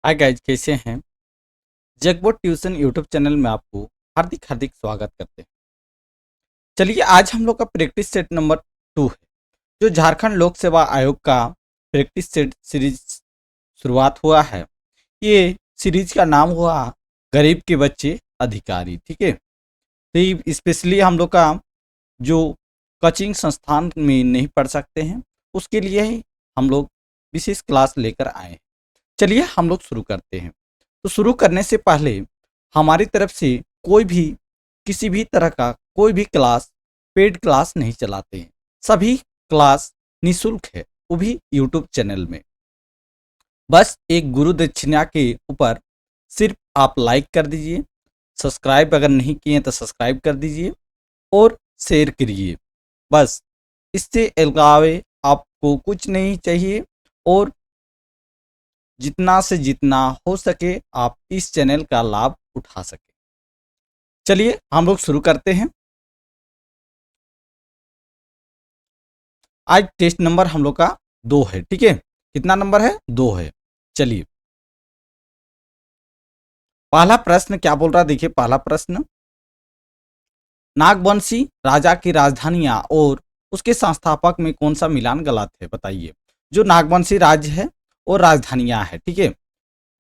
Hi guys, कैसे हैं। जगबोर्ड tuition YouTube channel में आपको हार्दिक हार्दिक स्वागत करते हैं। चलिए, आज हम लोग का प्रैक्टिस सेट नंबर 2 है, जो झारखंड लोक सेवा आयोग का प्रैक्टिस सेट सीरीज शुरुआत हुआ है। ये सीरीज का नाम हुआ गरीब के बच्चे अधिकारी। ठीक है, तो ये स्पेशली हम लोग का जो कोचिंग संस्थान में नहीं पढ़ सकते हैं, उसके लिए ही हम लोग विशेष क्लास लेकर आए हैं। चलिए हम लोग शुरू करते हैं। तो शुरू करने से पहले हमारी तरफ से कोई भी किसी भी तरह का कोई भी क्लास पेड क्लास नहीं चलाते हैं। सभी क्लास निःशुल्क है, वो भी यूट्यूब चैनल में। बस एक गुरु दक्षिणा के ऊपर सिर्फ आप लाइक कर दीजिए, सब्सक्राइब अगर नहीं किए तो सब्सक्राइब कर दीजिए और शेयर करिए। बस इससे अलावे आपको कुछ नहीं चाहिए, और जितना से जितना हो सके आप इस चैनल का लाभ उठा सके। चलिए हम लोग शुरू करते हैं। आज टेस्ट नंबर हम लोग का 2 है। ठीक है, कितना नंबर है? 2 है। चलिए, पहला प्रश्न क्या बोल रहा है, देखिए पहला प्रश्न, नागवंशी राजा की राजधानियां और उसके संस्थापक में कौन सा मिलान गलत है, बताइए। जो नागवंशी राज्य है और राजधानियां है, ठीक है,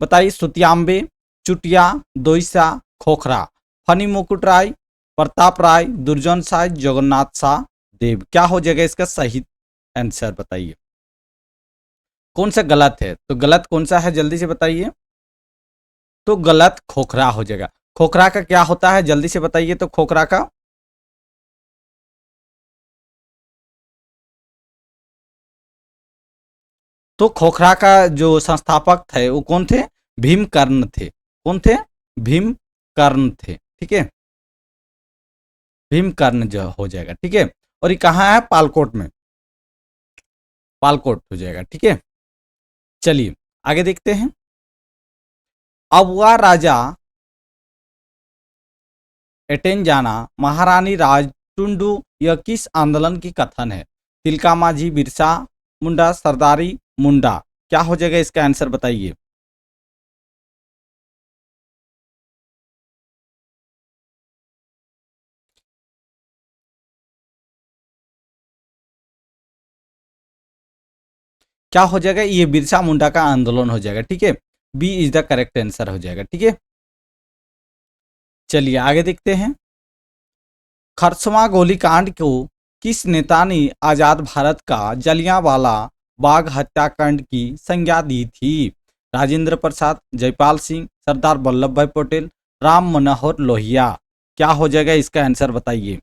बताइए। सुतियांबे, चुटिया, दोईसा, खोखरा, फनी मुकुट राय, प्रताप राय, दुर्जन शाह, जगन्नाथ शाह देव। क्या हो जाएगा इसका सही आंसर, बताइए। कौन सा गलत है? तो गलत कौन सा है, जल्दी से बताइए। तो गलत खोखरा हो जाएगा। खोखरा का क्या होता है, जल्दी से बताइए। तो खोखरा का तो खोखरा का जो संस्थापक थे वो कौन थे? भीमकर्ण थे। कौन थे? भीमकर्ण थे। ठीक है, भीमकर्ण जो हो जाएगा। ठीक है, और ये कहाँ है? पालकोट में, पालकोट हो जाएगा। ठीक है, चलिए आगे देखते हैं। अववा राजा एटेंजाना महारानी राजटुंडू, यह किस आंदोलन की कथन है? तिलका मांझी, बिरसा मुंडा, सरदारी मुंडा। क्या हो जाएगा इसका आंसर, बताइए। क्या हो जाएगा? ये बिरसा मुंडा का आंदोलन हो जाएगा। ठीक है, B is the correct answer हो जाएगा। ठीक है, चलिए आगे देखते हैं। खरसवां गोलीकांड को किस नेता ने आजाद भारत का जलियांवाला बाग हत्याकांड की संज्ञा दी थी? राजेंद्र प्रसाद, जयपाल सिंह, सरदार वल्लभ भाई पटेल, राम मनोहर लोहिया। क्या हो जाएगा इसका आंसर, बताइए।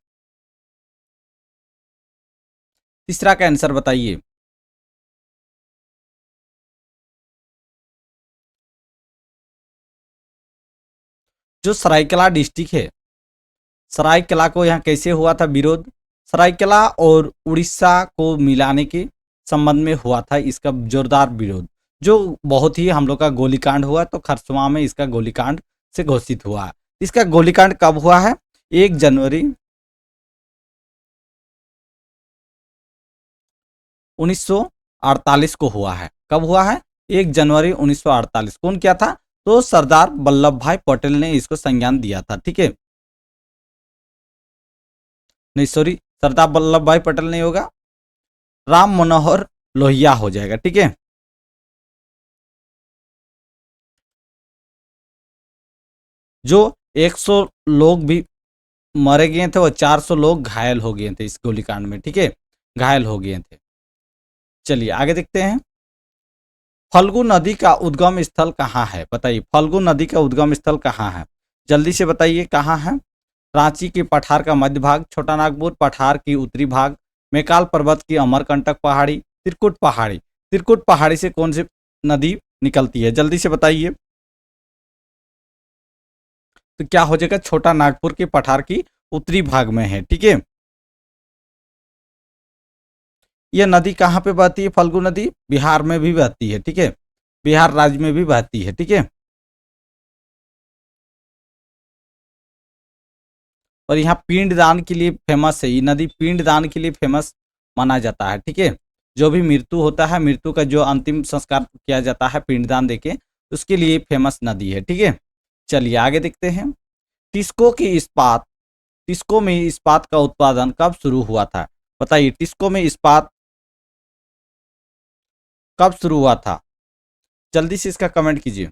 तीसरा का आंसर बताइए। जो सरायकला डिस्ट्रिक्ट है, सरायकला को यहाँ कैसे हुआ था विरोध? सरायकला और उड़ीसा को मिलाने के संबंध में हुआ था इसका जोरदार विरोध, जो बहुत ही हम लोग का गोलीकांड हुआ। तो खरसवां में इसका गोलीकांड से घोषित हुआ। इसका गोलीकांड कब हुआ है? 1 जनवरी 1948 को हुआ है। कब हुआ है? 1 जनवरी 1948। कौन किया था? तो सरदार वल्लभ भाई पटेल ने इसको संज्ञान दिया था। ठीक है, नहीं सॉरी, सरदार वल्लभ भाई पटेल नहीं होगा, राम मनोहर लोहिया हो जाएगा। ठीक है, जो 100 लोग भी मरे गए थे और 400 लोग घायल हो गए थे इस गोलीकांड में। ठीक है, घायल हो गए थे। चलिए आगे देखते हैं। फल्गु नदी का उद्गम स्थल कहाँ है, बताइए। फल्गु नदी का उद्गम स्थल कहाँ है, जल्दी से बताइए कहाँ है। रांची के पठार का मध्य भाग, छोटा नागपुर पठार की उत्तरी भाग, मैकाल पर्वत की अमरकंटक पहाड़ी, त्रिकुट पहाड़ी। त्रिकुट पहाड़ी से कौन सी नदी निकलती है, जल्दी से बताइए। तो क्या हो जाएगा? छोटा नागपुर के पठार की उत्तरी भाग में है। ठीक है, यह नदी कहाँ पे बहती है? फल्गु नदी बिहार में भी बहती है। ठीक है, बिहार राज्य में भी बहती है। ठीक है, और यहाँ पिंडदान के लिए फेमस है। ये नदी पिंडदान के लिए फेमस माना जाता है। ठीक है, जो भी मृत्यु होता है, मृत्यु का जो अंतिम संस्कार किया जाता है पिंडदान देके, उसके लिए फेमस नदी है। ठीक है, चलिए आगे देखते हैं। टिस्को में इस्पात का उत्पादन कब शुरू हुआ था? बताइए, टिस्को में इस्पात कब शुरू हुआ था? जल्दी से इसका कमेंट कीजिए।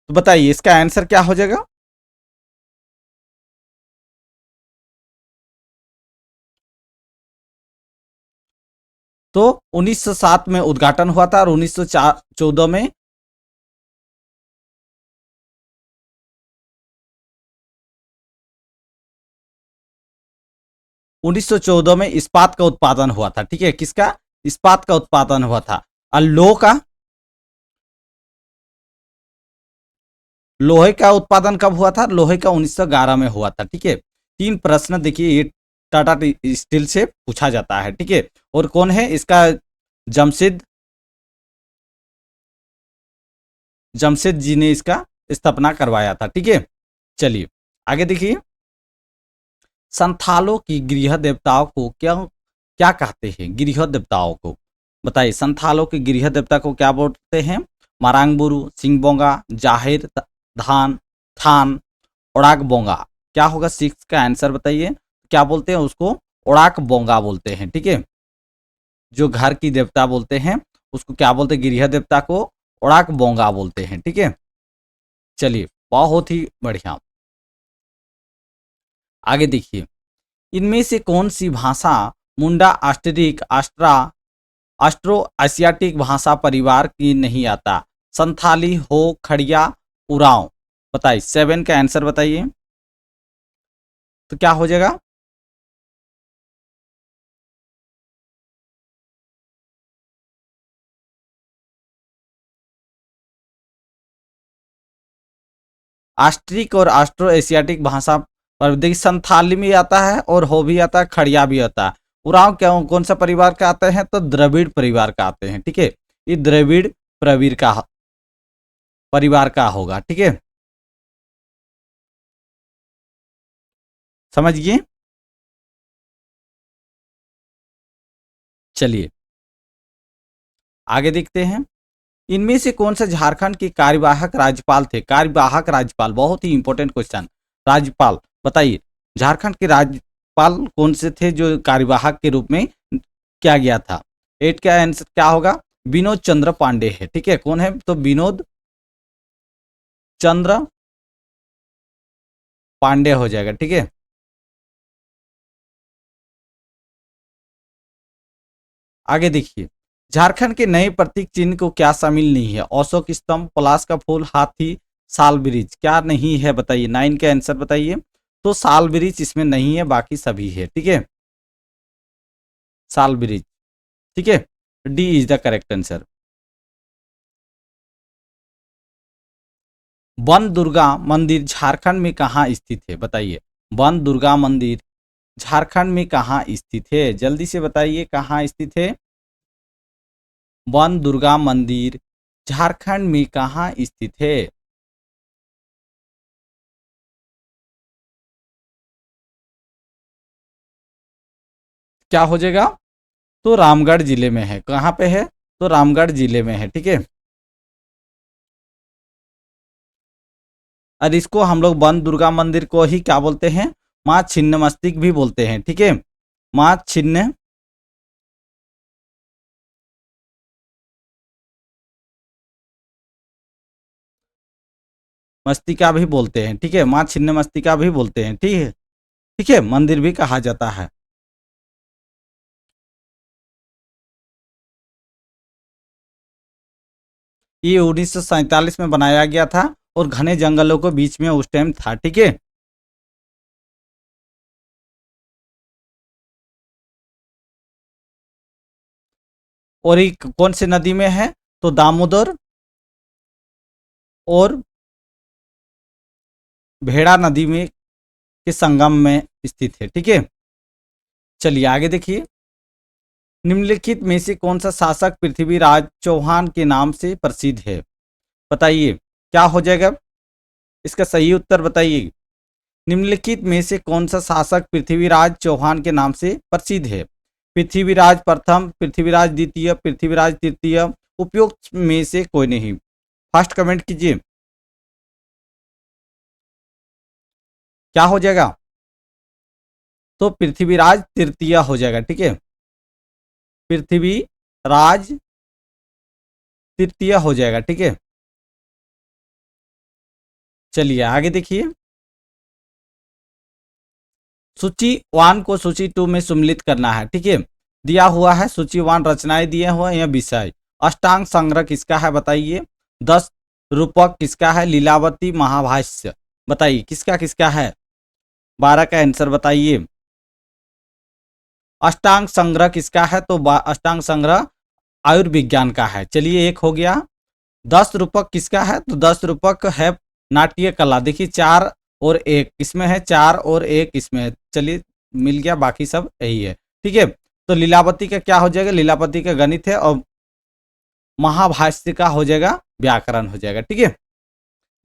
तो बताइए इसका आंसर क्या हो जाएगा? तो 1907 में उद्घाटन हुआ था और 1914 में 1914 में इस्पात का उत्पादन हुआ था। ठीक है, किसका? इस्पात का उत्पादन हुआ था। और लोहे का उत्पादन कब हुआ था? लोहे का 1911 में हुआ था। ठीक है, तीन प्रश्न देखिए ये टाटा स्टील से पूछा जाता है। ठीक है, और कौन है इसका? जमशेद जमशेद जी ने इसका स्थापना करवाया था। ठीक है, चलिए आगे देखिए। संथालों की गृह देवताओं को क्या क्या कहते हैं? गृह देवताओं को बताइए, संथालों के गृह देवता को क्या बोलते हैं? मारांगबुरु, सिंहबोंगा, जाहिर धान थान, ओड़ाक बोंगा। क्या होगा सिक्स का आंसर बताइए? क्या बोलते हैं उसको? ओड़ाक बोंगा बोलते हैं। ठीक है, जो घर की देवता बोलते हैं उसको क्या बोलते हैं? गृह देवता को ओड़ाक बोंगा बोलते हैं। ठीक है, चलिए बहुत ही बढ़िया। आगे देखिए, इनमें से कौन सी भाषा मुंडा आस्ट्रिक ऑस्ट्रो एशियाटिक भाषा परिवार की नहीं आता? संथाली, हो, खड़िया, उरांव। बताइए, 7 का आंसर बताइए। तो क्या हो जाएगा? आस्ट्रिक और ऑस्ट्रो एशियाटिक भाषा पर देखिए, संथाली में आता है और हो भी आता है, खड़िया भी आता है। उरांव क्या कौन सा परिवार का आते हैं? तो द्रविड़ परिवार का आते हैं। ठीक है, ये द्रविड़ प्रवीर का परिवार का होगा। ठीक है, समझिए। चलिए आगे देखते हैं। इनमें से कौन सा झारखंड के कार्यवाहक राज्यपाल थे? कार्यवाहक राज्यपाल, बहुत ही इंपॉर्टेंट क्वेश्चन। राज्यपाल बताइए, झारखंड के राज्यपाल कौन से थे जो कार्यवाहक के रूप में किया गया था? 8 का आंसर क्या होगा? विनोद चंद्र पांडे है। ठीक है, कौन है? तो विनोद चंद्र पांडे हो जाएगा। ठीक है, आगे देखिए। झारखंड के नए प्रतीक चिन्ह को क्या शामिल नहीं है? अशोक स्तंभ, पलाश का फूल, हाथी, साल ब्रिज। क्या नहीं है बताइए? 9 के आंसर बताइए। तो साल ब्रिज इसमें नहीं है, बाकी सभी है। ठीक है, साल ब्रिज। ठीक है, D is the correct answer. One Durga मंदिर झारखंड में कहाँ स्थित है? बताइए, वन दुर्गा मंदिर झारखंड में कहाँ स्थित है? जल्दी से बताइए कहाँ स्थित है? वन दुर्गा मंदिर झारखंड में कहाँ स्थित है? क्या हो जाएगा? तो रामगढ़ जिले में है। कहाँ पे है? तो रामगढ़ जिले में है। ठीक है, और इसको हम लोग वन दुर्गा मंदिर को ही क्या बोलते हैं? माँ छिन्नमस्तिक भी बोलते हैं, ठीक है। माँ छिन्न मस्तिका भी बोलते हैं, ठीक है। माँ छिन्न मस्तिका भी बोलते हैं, ठीक है, ठीक है। मंदिर भी कहा जाता है। ये 1947 में बनाया गया था और घने जंगलों के बीच में उस टाइम था, ठीक है। और ये कौन सी नदी में है? तो दामोदर और भेड़ा नदी में के संगम में स्थित है, ठीक है। चलिए आगे देखिए। निम्नलिखित में से कौन सा शासक पृथ्वीराज चौहान के नाम से प्रसिद्ध है? बताइए क्या हो जाएगा इसका सही उत्तर बताइए। निम्नलिखित में से कौन सा शासक पृथ्वीराज चौहान के नाम से प्रसिद्ध है? पृथ्वीराज प्रथम, पृथ्वीराज द्वितीय, पृथ्वीराज तृतीय, उपयुक्त में से कोई नहीं। फर्स्ट कमेंट कीजिए, क्या हो जाएगा? तो पृथ्वीराज तृतीय हो जाएगा, ठीक है। पृथ्वीराज तृतीय हो जाएगा, ठीक है। चलिए आगे देखिए। सूची 1 को सूची 2 में सम्मिलित करना है, ठीक है। दिया हुआ है सूची 1 रचनाएं दिए हुए हैं या विषय। अष्टांग संग्रह किसका है बताइए। 10 रूपक किसका है? लीलावती महाभाष्य। बताइए किसका किसका है? 12 का आंसर बताइए। अष्टांग संग्रह किसका है? तो अष्टांग संग्रह आयुर्विज्ञान का है। चलिए एक हो गया। 10 रूपक किसका है? तो 10 रूपक है नाट्य कला। देखिए 4 और 1 इसमें है, 4 और 1 इसमें है। चलिए मिल गया, बाकी सब यही है, ठीक है। तो लीलावती का क्या हो जाएगा? लीलावती का गणित है और महाभाष्य का हो जाएगा व्याकरण हो जाएगा, ठीक है।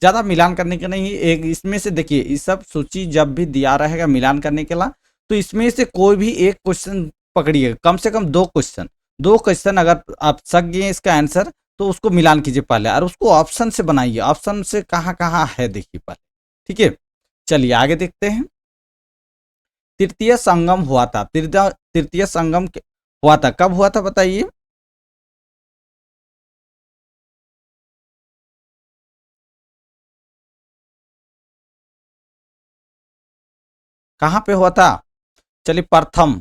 ज्यादा मिलान करने के नहीं, एक इसमें से देखिए इस सब सूची जब भी दिया रहेगा मिलान करने के लिए, तो इसमें से कोई भी एक क्वेश्चन पकड़िए, कम से कम 2 क्वेश्चन अगर आप सक गए इसका आंसर तो उसको मिलान कीजिए पहले और उसको ऑप्शन से बनाइए। ऑप्शन से कहाँ कहाँ है देखिए पहले, ठीक है। चलिए आगे देखते हैं। तृतीय संगम हुआ था। तृतीय संगम हुआ था, कब हुआ था बताइए। कहाँ पे हुआ था? चलिए प्रथम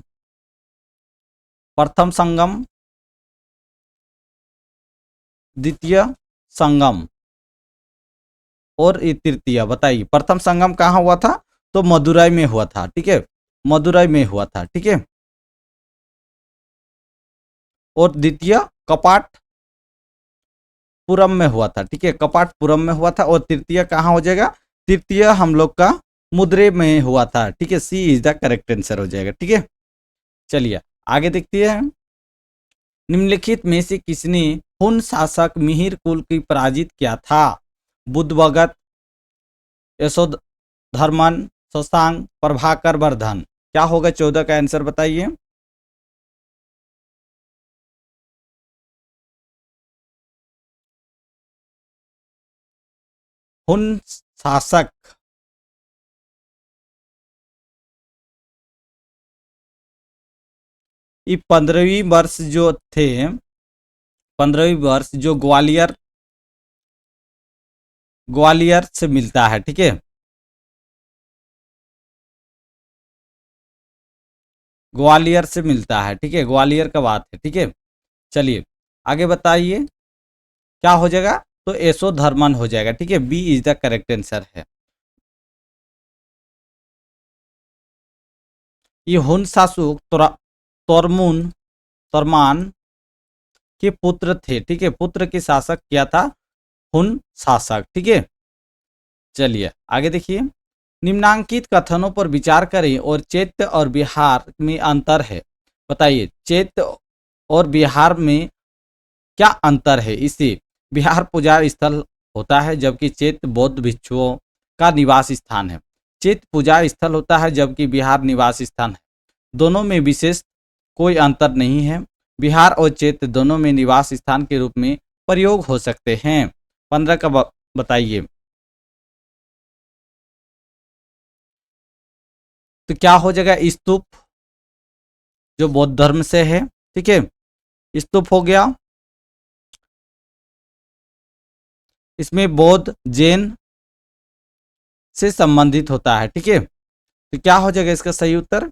प्रथम संगम, द्वितीय संगम और ये तृतीय। बताइए प्रथम संगम कहाँ हुआ था? तो मदुरई में हुआ था, ठीक है। मदुरई में हुआ था, ठीक है। और द्वितीय कपाटपुरम में हुआ था, ठीक है। कपाटपुरम में हुआ था। और तृतीय कहाँ हो जाएगा? तृतीय हम लोग का मुद्रे में हुआ था, ठीक है। सी इज द करेक्ट आंसर हो जाएगा, ठीक है। चलिए आगे देखते हैं। निम्नलिखित में से किसने हुन शासक मिहिर कुल की पराजित किया था? बुद्धवगत, यशोधर्मन, शशांक, प्रभाकर वर्धन। क्या होगा 14 का आंसर बताइए। हुन शासक ये 15वीं वर्ष जो थे, 15वीं वर्ष जो ग्वालियर ग्वालियर से मिलता है, ठीक है। ग्वालियर से मिलता है, ठीक है। ग्वालियर का बात है, ठीक है। चलिए आगे बताइए क्या हो जाएगा। तो यशोधर्मन हो जाएगा, ठीक है। B is the correct answer है। ये हुन शासक तोरमुन तोरमान के पुत्र थे, ठीक है। पुत्र के शासक किया था हुन शासक, ठीक है। चलिए आगे देखिए। निम्नांकित कथनों पर विचार करें और चैत्य और बिहार में अंतर है। बताइए चैत्य और बिहार में क्या अंतर है? इसे बिहार पूजा स्थल होता है जबकि चैत्य बौद्ध भिक्षुओं का निवास स्थान है। चैत्य पूजा स्थल होता है जबकि बिहार निवास स्थान है। दोनों में विशेष कोई अंतर नहीं है। बिहार और चैत्य दोनों में निवास स्थान के रूप में प्रयोग हो सकते हैं। 15 का बताइए। तो क्या हो जाएगा, स्तूप जो बौद्ध धर्म से है, ठीक है, स्तूप हो गया। इसमें बौद्ध जैन से संबंधित होता है, ठीक है। तो क्या हो जाएगा इसका सही उत्तर,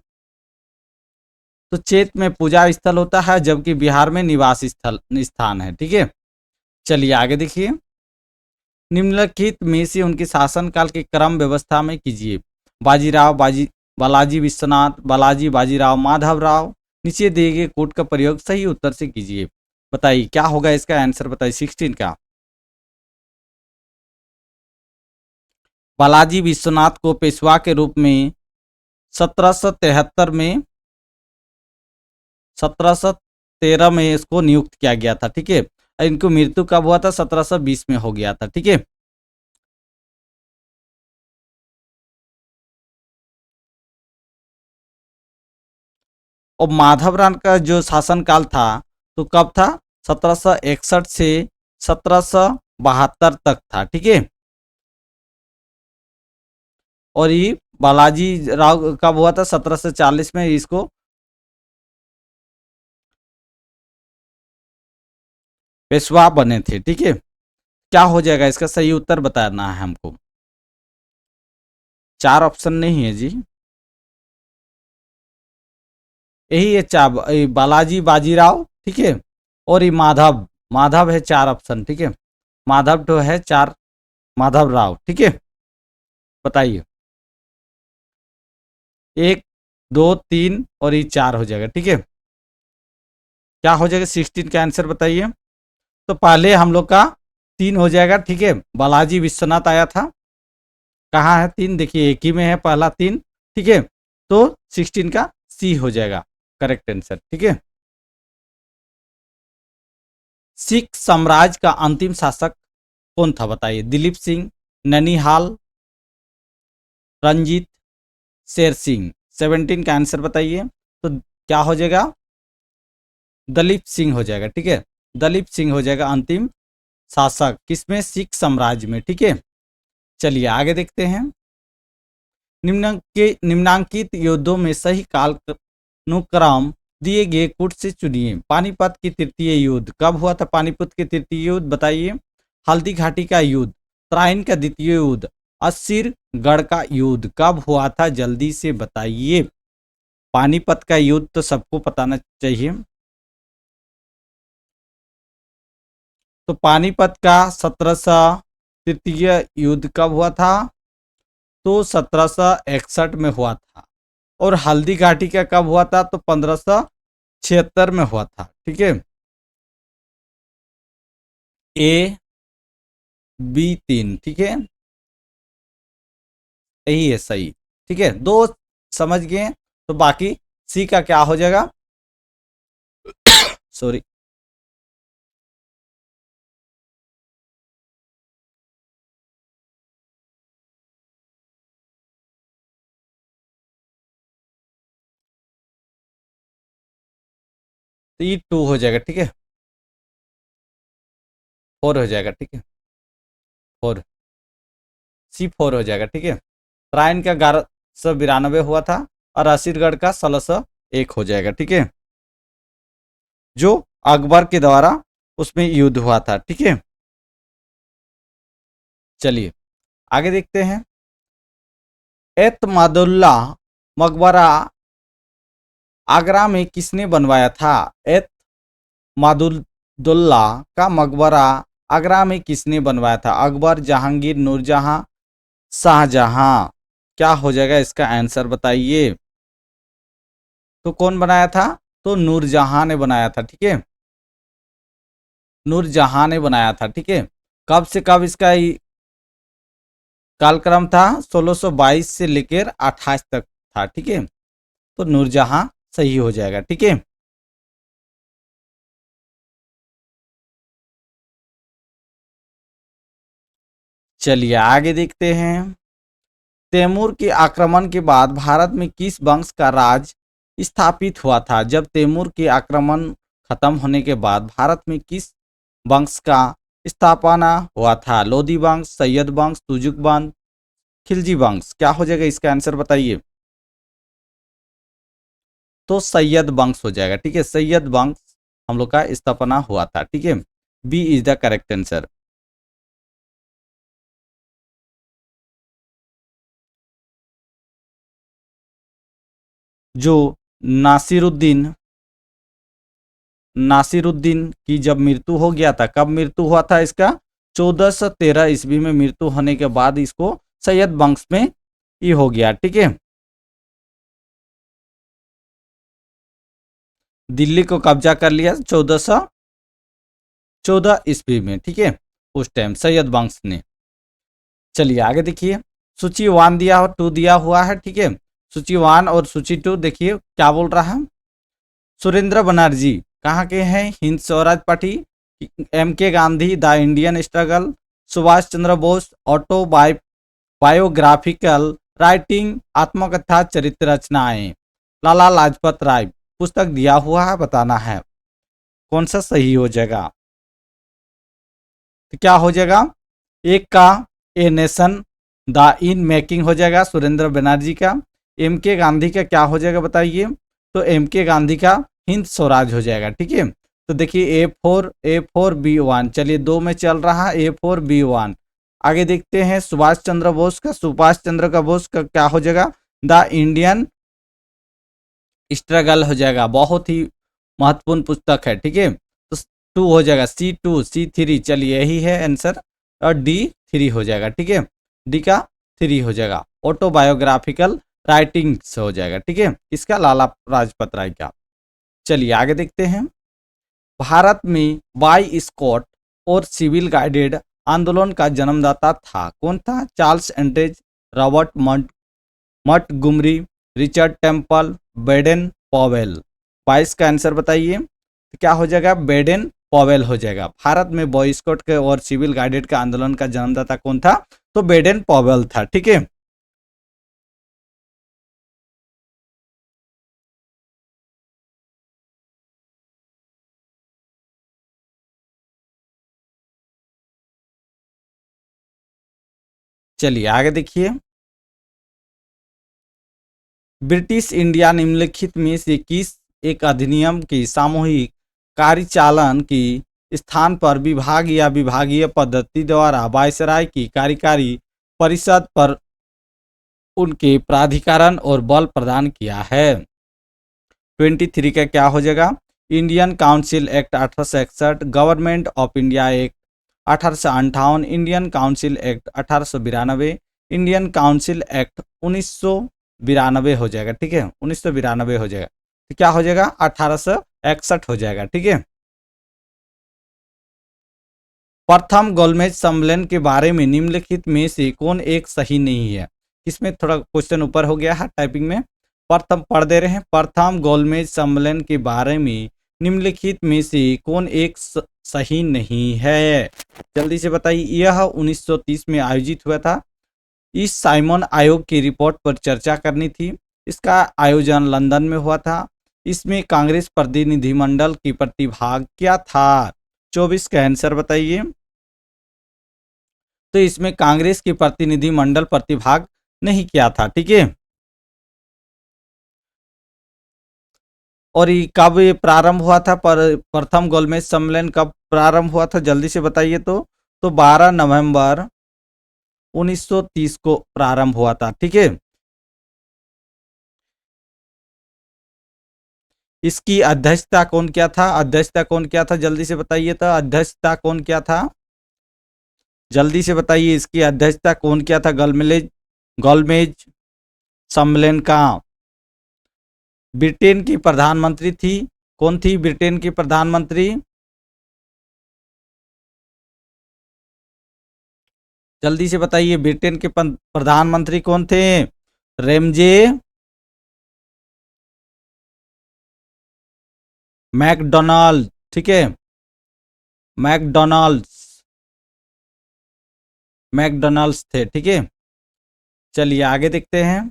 तो चैत में पूजा स्थल होता है, जबकि बिहार में निवास स्थल स्थान है, ठीक है। चलिए आगे देखिए, निम्नलिखित में से उनके शासनकाल के क्रम व्यवस्था में कीजिए। बाजीराव बालाजी विश्वनाथ, बालाजी बाजीराव, माधवराव, नीचे दिए गए कोड का प्रयोग सही उत्तर से कीजिए। बताइए क्या होगा इसका आंसर, बताइए 16 का। बालाजी विश्वनाथ को पेशवा के रूप में 1773 में 1713 में इसको नियुक्त किया गया था, ठीक है। इनको मृत्यु कब हुआ था, 1720 में हो गया था, ठीक है। और माधवराव का जो शासनकाल था तो कब था, 1761 से 1772 तक था, ठीक है। और ये बालाजी राव कब हुआ था, 1740 में इसको पेशवा बने थे, ठीक है। क्या हो जाएगा इसका सही उत्तर बताना है हमको, 4 ऑप्शन नहीं है जी, यही है चार, बालाजी बाजीराव, ठीक है, और ये माधव माधव है, 4 ऑप्शन, ठीक है। माधव तो है 4, माधव राव, ठीक है। बताइए 1 2 3 और ये 4 हो जाएगा, ठीक है। क्या हो जाएगा 16 का आंसर बताइए। तो पहले हम लोग का 3 हो जाएगा, ठीक है, बालाजी विश्वनाथ आया था, कहाँ है 3, देखिए एक ही में है पहला 3, ठीक है। तो 16 का सी हो जाएगा करेक्ट आंसर, ठीक है। सिख साम्राज्य का अंतिम शासक कौन था, बताइए। दिलीप सिंह, ननिहाल, रंजीत, शेर सिंह। 17 का आंसर बताइए। तो क्या हो जाएगा, दलीप सिंह हो जाएगा, ठीक है। दलीप सिंह हो जाएगा अंतिम शासक, किसमें, सिख साम्राज्य में, ठीक है। चलिए आगे देखते हैं, निम्नांकित युद्धों में सही कालानुक्रम दिए गए कुट से चुनिए। पानीपत की तृतीय युद्ध कब हुआ था, पानीपत के तृतीय युद्ध बताइए। हल्दी घाटी का युद्ध, तराइन का द्वितीय युद्ध, अस्सीरगढ़ का युद्ध कब हुआ था, जल्दी से बताइए। पानीपत का युद्ध तो सबको बताना चाहिए। तो पानीपत का 1700 तृतीय युद्ध कब हुआ था, तो 1761 में हुआ था। और हल्दी घाटी का कब हुआ था, तो 1576 में हुआ था, ठीक है। ए बी 3, ठीक है, यही है सही, ठीक है। 2 समझ गए, तो बाकी सी का क्या हो जाएगा, सॉरी। तो ये 2 हो जाएगा, ठीक है, 4 हो जाएगा, ठीक है, 4, C4 हो जाएगा, ठीक है। तराइन का 1192 हुआ था, और असीरगढ़ का 1601 हो जाएगा, ठीक है, जो अकबर के द्वारा उसमें युद्ध हुआ था, ठीक है। चलिए आगे देखते हैं, एतमादुल्ला मकबरा आगरा में किसने बनवाया था, एतमादुल्ला का मकबरा आगरा में किसने बनवाया था, अकबर, जहांगीर, नूरजहां, शाहजहां। क्या हो जाएगा इसका आंसर बताइए। तो कौन बनाया था, तो नूरजहां ने बनाया था, ठीक है, नूरजहां ने बनाया था, ठीक है। कब से कब इसका कालक्रम था, 1622 से लेकर 28 तक था, ठीक है। तो नूरजहां सही हो जाएगा, ठीक है। चलिए आगे देखते हैं, तैमूर के आक्रमण के बाद भारत में किस वंश का राज स्थापित हुआ था, जब तैमूर के आक्रमण खत्म होने के बाद भारत में किस वंश का स्थापना हुआ था, लोधी वंश, सैयद वंश, तुजुक वंश, खिलजी वंश। क्या हो जाएगा इसका आंसर बताइए। तो सैयद वंश हो जाएगा। ठीक है, सैयद वंश हम लोग का स्थापना हुआ था। ठीक है, B is the correct answer. जो नासिरुद्दीन नासिरुद्दीन की जब मृत्यु हो गया था, कब मृत्यु हुआ था इसका? 1413 ईस्वी में मृत्यु होने के बाद इसको सैयद वंश में ये हो गया। ठीक है, दिल्ली को कब्जा कर लिया 1414 ईस्वी में। ठीक है, उस टाइम सैयद वंश ने। चलिए आगे देखिए, सूची 1 दिया 2 दिया हुआ है। ठीक है, सूची 1 और सूची 2 देखिए क्या बोल रहा है। सुरेंद्र बनर्जी कहाँ के हैं? हिंद स्वराज पार्टी। एम के Gandhi the Indian struggle. Subhash Chandra Bose auto biographical writing आत्मकथा चरित्र रचनाएं। लाला लाजपत राय पुस्तक दिया हुआ है, बताना है कौन सा सही हो जाएगा। तो क्या हो जाएगा? एक का a nation the in making हो जाएगा सुरेंद्र बनर्जी का। एम के गांधी का क्या हो जाएगा बताइए? तो एम के गांधी का हिंद स्वराज हो जाएगा। ठीक है, तो देखिए A4 B1, चलिए 2 में चल रहा है A4 B1। आगे देखते हैं सुभाष चंद्र बोस का। सुभाष चंद्र का बोस का क्या हो जाएगा? द इंडियन स्ट्रगल हो जाएगा, बहुत ही महत्वपूर्ण पुस्तक है। ठीक है, तो 2 हो जाएगा, C2 C3, चलिए यही है आंसर, और D3 हो जाएगा। ठीक है, डी का 3 हो जाएगा, ऑटोबायोग्राफिकल राइटिंग्स हो जाएगा। ठीक है, इसका लाला लाजपत राय का। चलिए आगे देखते हैं, भारत में बाई स्कॉट और सिविल गाइडेड आंदोलन का जन्मदाता था, कौन था? Charles Andrews, Robert Montgomery, Richard Temple, Baden Powell. 22 का आंसर बताइए, तो क्या हो जाएगा? बेडेन पॉवेल हो जाएगा। भारत में बॉय स्काउट के और सिविल गाइडेड का आंदोलन का जन्मदाता कौन था? तो बेडेन पॉवेल था। ठीक है, चलिए आगे देखिए, ब्रिटिश इंडिया निम्नलिखित में से किस एक अधिनियम की सामूहिक कार्यचालन की स्थान पर विभाग या विभागीय पद्धति द्वारा वायसराय की कार्यकारी परिषद पर उनके प्राधिकरण और बल प्रदान किया है? 23 का क्या हो जाएगा? Indian council act 1861, government of India act 1858, Indian council act 1892, Indian council act 1992 हो जाएगा। ठीक है, 1992 हो जाएगा। तो क्या हो जाएगा? 1861 हो जाएगा। ठीक है, प्रथम गोलमेज सम्मेलन के बारे में निम्नलिखित में से कौन एक सही नहीं है? इसमें थोड़ा क्वेश्चन ऊपर हो गया है टाइपिंग में। प्रथम पढ़ दे रहे हैं, प्रथम गोलमेज सम्मेलन के बारे में निम्नलिखित में से कौन एक सही नहीं है? जल्दी से बताइए। यह 1930 में आयोजित हुआ था। इस साइमन आयोग की रिपोर्ट पर चर्चा करनी थी। इसका आयोजन लंदन में हुआ था। इसमें कांग्रेस प्रतिनिधिमंडल की प्रतिभाग क्या था? 24 का आंसर बताइए। तो इसमें कांग्रेस की प्रतिनिधिमंडल प्रतिभाग नहीं किया था। ठीक है, और ये कब ये प्रारंभ हुआ था? पर प्रथम गोलमेज सम्मेलन कब प्रारंभ हुआ था? जल्दी से बताइए। तो 12 नवंबर 1930 को प्रारंभ हुआ था। ठीक है, इसकी अध्यक्षता कौन किया था? अध्यक्षता कौन किया था? जल्दी से बताइए। तो अध्यक्षता कौन किया था? जल्दी से बताइए, इसकी अध्यक्षता कौन किया था? गोलमेज सम्मेलन का ब्रिटेन की प्रधानमंत्री थी। कौन थी ब्रिटेन की प्रधानमंत्री? जल्दी से बताइए, ब्रिटेन के प्रधानमंत्री कौन थे? Ramsay MacDonald. ठीक है, मैकडोनाल्ड्स मैकडोनाल्ड्स थे। ठीक है, चलिए आगे देखते हैं।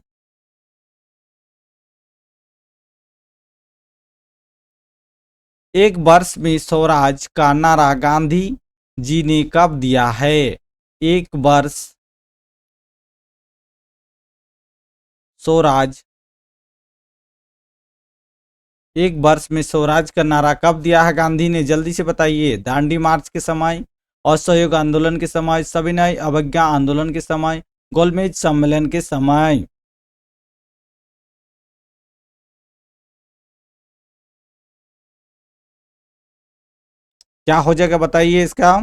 एक वर्ष में स्वराज का नारा गांधी जी ने कब दिया है? एक वर्ष स्वराज एक वर्ष में स्वराज का नारा कब दिया है गांधी ने, जल्दी से बताइए। दांडी मार्च के समय, असहयोग आंदोलन के समय, सविनय अवज्ञा आंदोलन के समय, गोलमेज सम्मेलन के समय। क्या हो जाएगा बताइए इसका।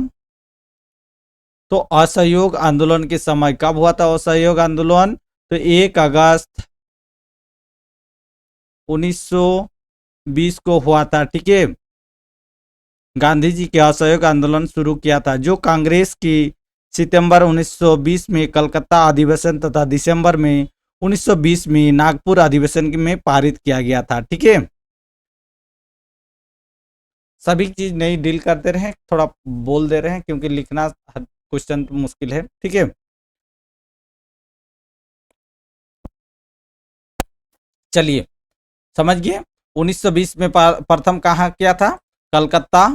तो असहयोग आंदोलन के समय कब हुआ था असहयोग आंदोलन, तो 1 अगस्त 1920 को हुआ था। ठीक है, गांधी जी के असहयोग आंदोलन शुरू किया था, जो कांग्रेस की सितंबर 1920 में कलकत्ता अधिवेशन तथा दिसंबर में 1920 में नागपुर अधिवेशन में पारित किया गया था। ठीक है, सभी चीज नहीं डील करते रहे, थोड़ा बोल दे रहे हैं क्योंकि लिखना क्वेश्चन तो मुश्किल है। ठीक है, चलिए समझ गए। 1920 में प्रथम कहाँ किया था, कलकत्ता,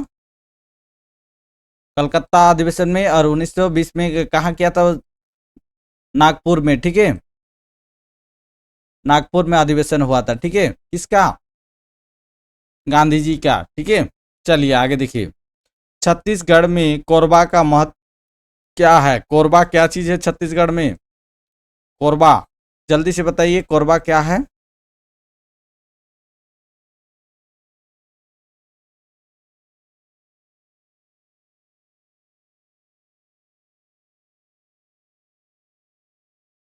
कलकत्ता अधिवेशन में, और 1920 में कहाँ किया था, नागपुर में। ठीक है, नागपुर में अधिवेशन हुआ था। ठीक है, किसका, गांधी जी का। ठीक है, चलिए आगे देखिए। छत्तीसगढ़ में कोरबा का महत्व क्या है, कोरबा क्या चीज है छत्तीसगढ़ में, कोरबा जल्दी से बताइए, कोरबा क्या है।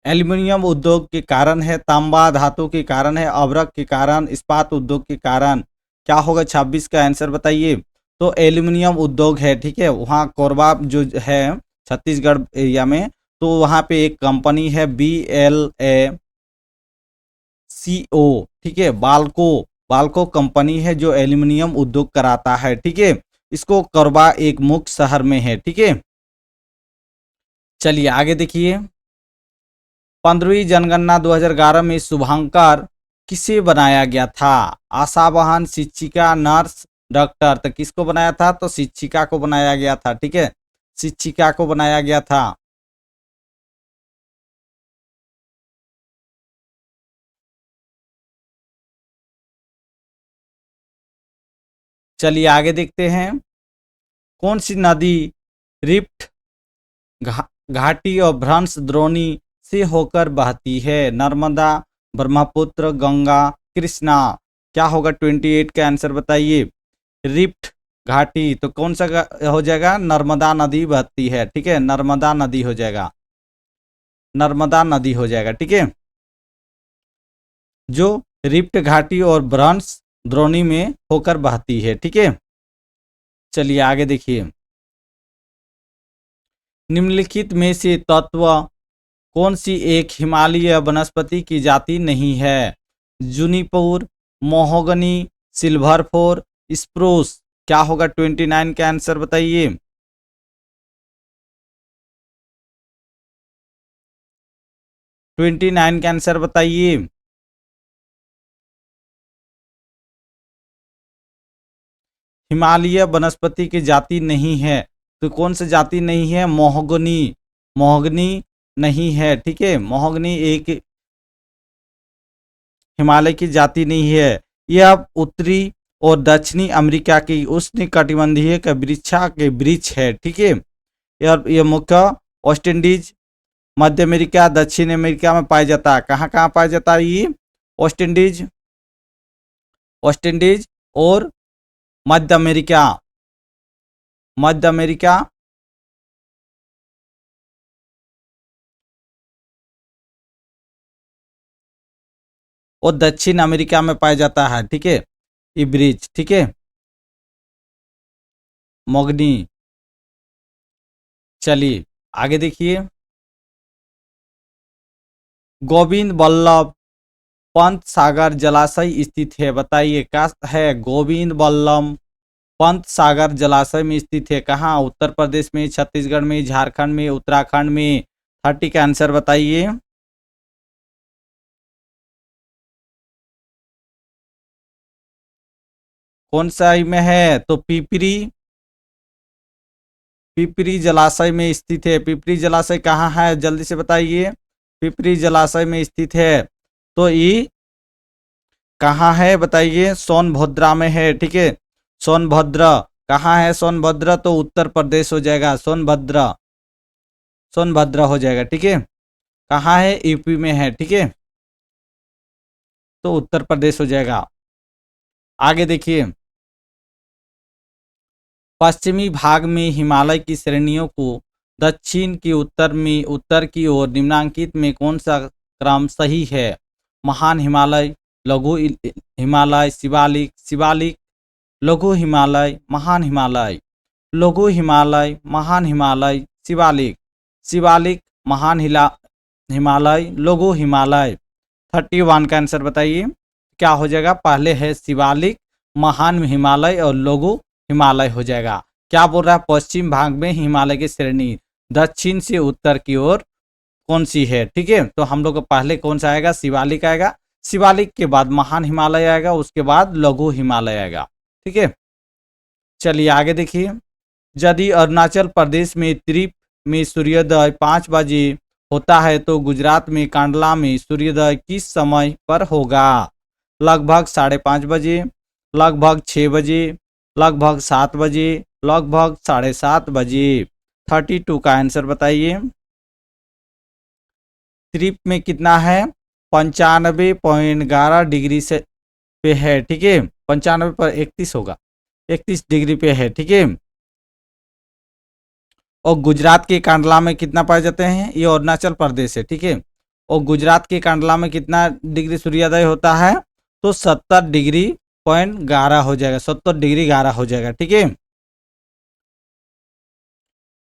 एल्युमिनियम उद्योग के कारण है, तांबा धातु के कारण है, अभ्रक के कारण, इस्पात उद्योग के कारण। क्या होगा 26 का आंसर बताइए। तो एल्युमिनियम उद्योग है। ठीक है, वहाँ कोरबा जो है छत्तीसगढ़ एरिया में, तो वहाँ पे एक कंपनी है BLACO। ठीक है, बाल्को, बाल्को कंपनी है जो एल्युमिनियम उद्योग कराता है। ठीक है, इसको कोरबा एक मुख्य शहर में है। ठीक है, चलिए आगे देखिए। 15वीं जनगणना 2011 में शुभांकर किसे बनाया गया था, आशावाहन, शिक्षिका, नर्स, डॉक्टर। तो किसको बनाया था, तो शिक्षिका को बनाया गया था। ठीक है, शिक्षिका को बनाया गया था। चलिए आगे देखते हैं। कौन सी नदी रिफ्ट घाटी और भ्रंश द्रोणी से होकर बहती है, नर्मदा, ब्रह्मपुत्र, गंगा, कृष्णा। क्या होगा 28 का आंसर बताइए। रिफ्ट घाटी, तो कौन सा हो जाएगा, नर्मदा नदी बहती है। ठीक है, नर्मदा नदी हो जाएगा, नर्मदा नदी हो जाएगा। ठीक है, जो रिफ्ट घाटी और ब्रह्मस द्रोणी में होकर बहती है। ठीक है, चलिए आगे देखिए। निम्नलिखित में से तत्व कौन सी एक हिमालयी वनस्पति की जाति नहीं है, जूनिपर, मोहोगनी, सिल्वर फोर, स्प्रूस। क्या होगा 29 का आंसर बताइए। 29 का आंसर बताइए। हिमालय वनस्पति की जाति नहीं है, तो कौन सी जाति नहीं है, मोहगनी, मोहगनी नहीं है। ठीक है, मोहगनी एक हिमालय की जाति नहीं है। यह उत्तरी और दक्षिणी अमेरिका की उष्णकटिबंधीय के वृक्षा के वृक्ष है। ठीक है, यह मुख्य वेस्ट इंडीज, मध्य अमेरिका, दक्षिण अमेरिका में पाया जाता है। कहाँ कहाँ पाया जाता है ये, वेस्ट इंडीज, वेस्ट इंडीज और मध्य अमेरिका, मध्य अमेरिका और दक्षिण अमेरिका में पाया जाता है। ठीक है, ये वृक्ष। ठीक है, मोगनी। चलिए आगे देखिए। गोविंद बल्लभ पंत सागर जलाशय स्थित है, बताइए क्या है, गोविंद बल्लभ पंत सागर जलाशय में स्थित है कहाँ, उत्तर प्रदेश में, छत्तीसगढ़ में, झारखंड में, उत्तराखंड में। 30 का आंसर बताइए। कौन सा में है, तो पिपरी, पिपरी जलाशय में स्थित है। पिपरी जलाशय कहाँ है, जल्दी से बताइए। पिपरी जलाशय में स्थित है। तो ये कहाँ है बताइए? सोनभद्रा में है, ठीक है। सोनभद्र कहाँ है? सोनभद्र तो उत्तर प्रदेश हो जाएगा, सोनभद्र, सोनभद्र हो जाएगा, ठीक है। कहाँ है? यूपी में है, ठीक है, तो उत्तर प्रदेश हो जाएगा। आगे देखिए, पश्चिमी भाग में हिमालय की श्रेणियों को दक्षिण की उत्तर की ओर निम्नांकित में कौन सा क्रम सही है? महान हिमालय, लघु हिमालय, शिवालिक, शिवालिक, लघु हिमालय, महान हिमालय, लघु हिमालय, महान हिमालय, शिवालिक, शिवालिक, महान हिमालय, लघु हिमालय। 31 का आंसर बताइए क्या हो जाएगा? पहले है शिवालिक, महान हिमालय और लघु हिमालय हो जाएगा। क्या बोल रहा है? पश्चिम भाग में हिमालय की श्रेणी दक्षिण से उत्तर की ओर कौन सी है, ठीक है। तो हम लोग को पहले कौन सा आएगा? शिवालिक आएगा, शिवालिक के बाद महान हिमालय आएगा, उसके बाद लघु हिमालय आएगा, ठीक है। चलिए आगे देखिए, यदि अरुणाचल प्रदेश में त्रिप में सूर्योदय 5 बजे होता है तो गुजरात में कांडला में सूर्योदय किस समय पर होगा? लगभग 5:30 बजे, लगभग 6 बजे, लगभग 7 बजे, लगभग 7:30 बजे। 32 का आंसर बताइए। त्रिप में कितना है? 95.11 डिग्री से पे है, ठीक है। 95 पर 31 होगा, 31 डिग्री पे है, ठीक है। और गुजरात के कांडला में कितना पाए जाते हैं? ये अरुणाचल प्रदेश है, ठीक है। और गुजरात के कांडला में कितना डिग्री सूर्योदय होता है? तो 70.11 हो जाएगा, 70 डिग्री 11 हो जाएगा, ठीक है।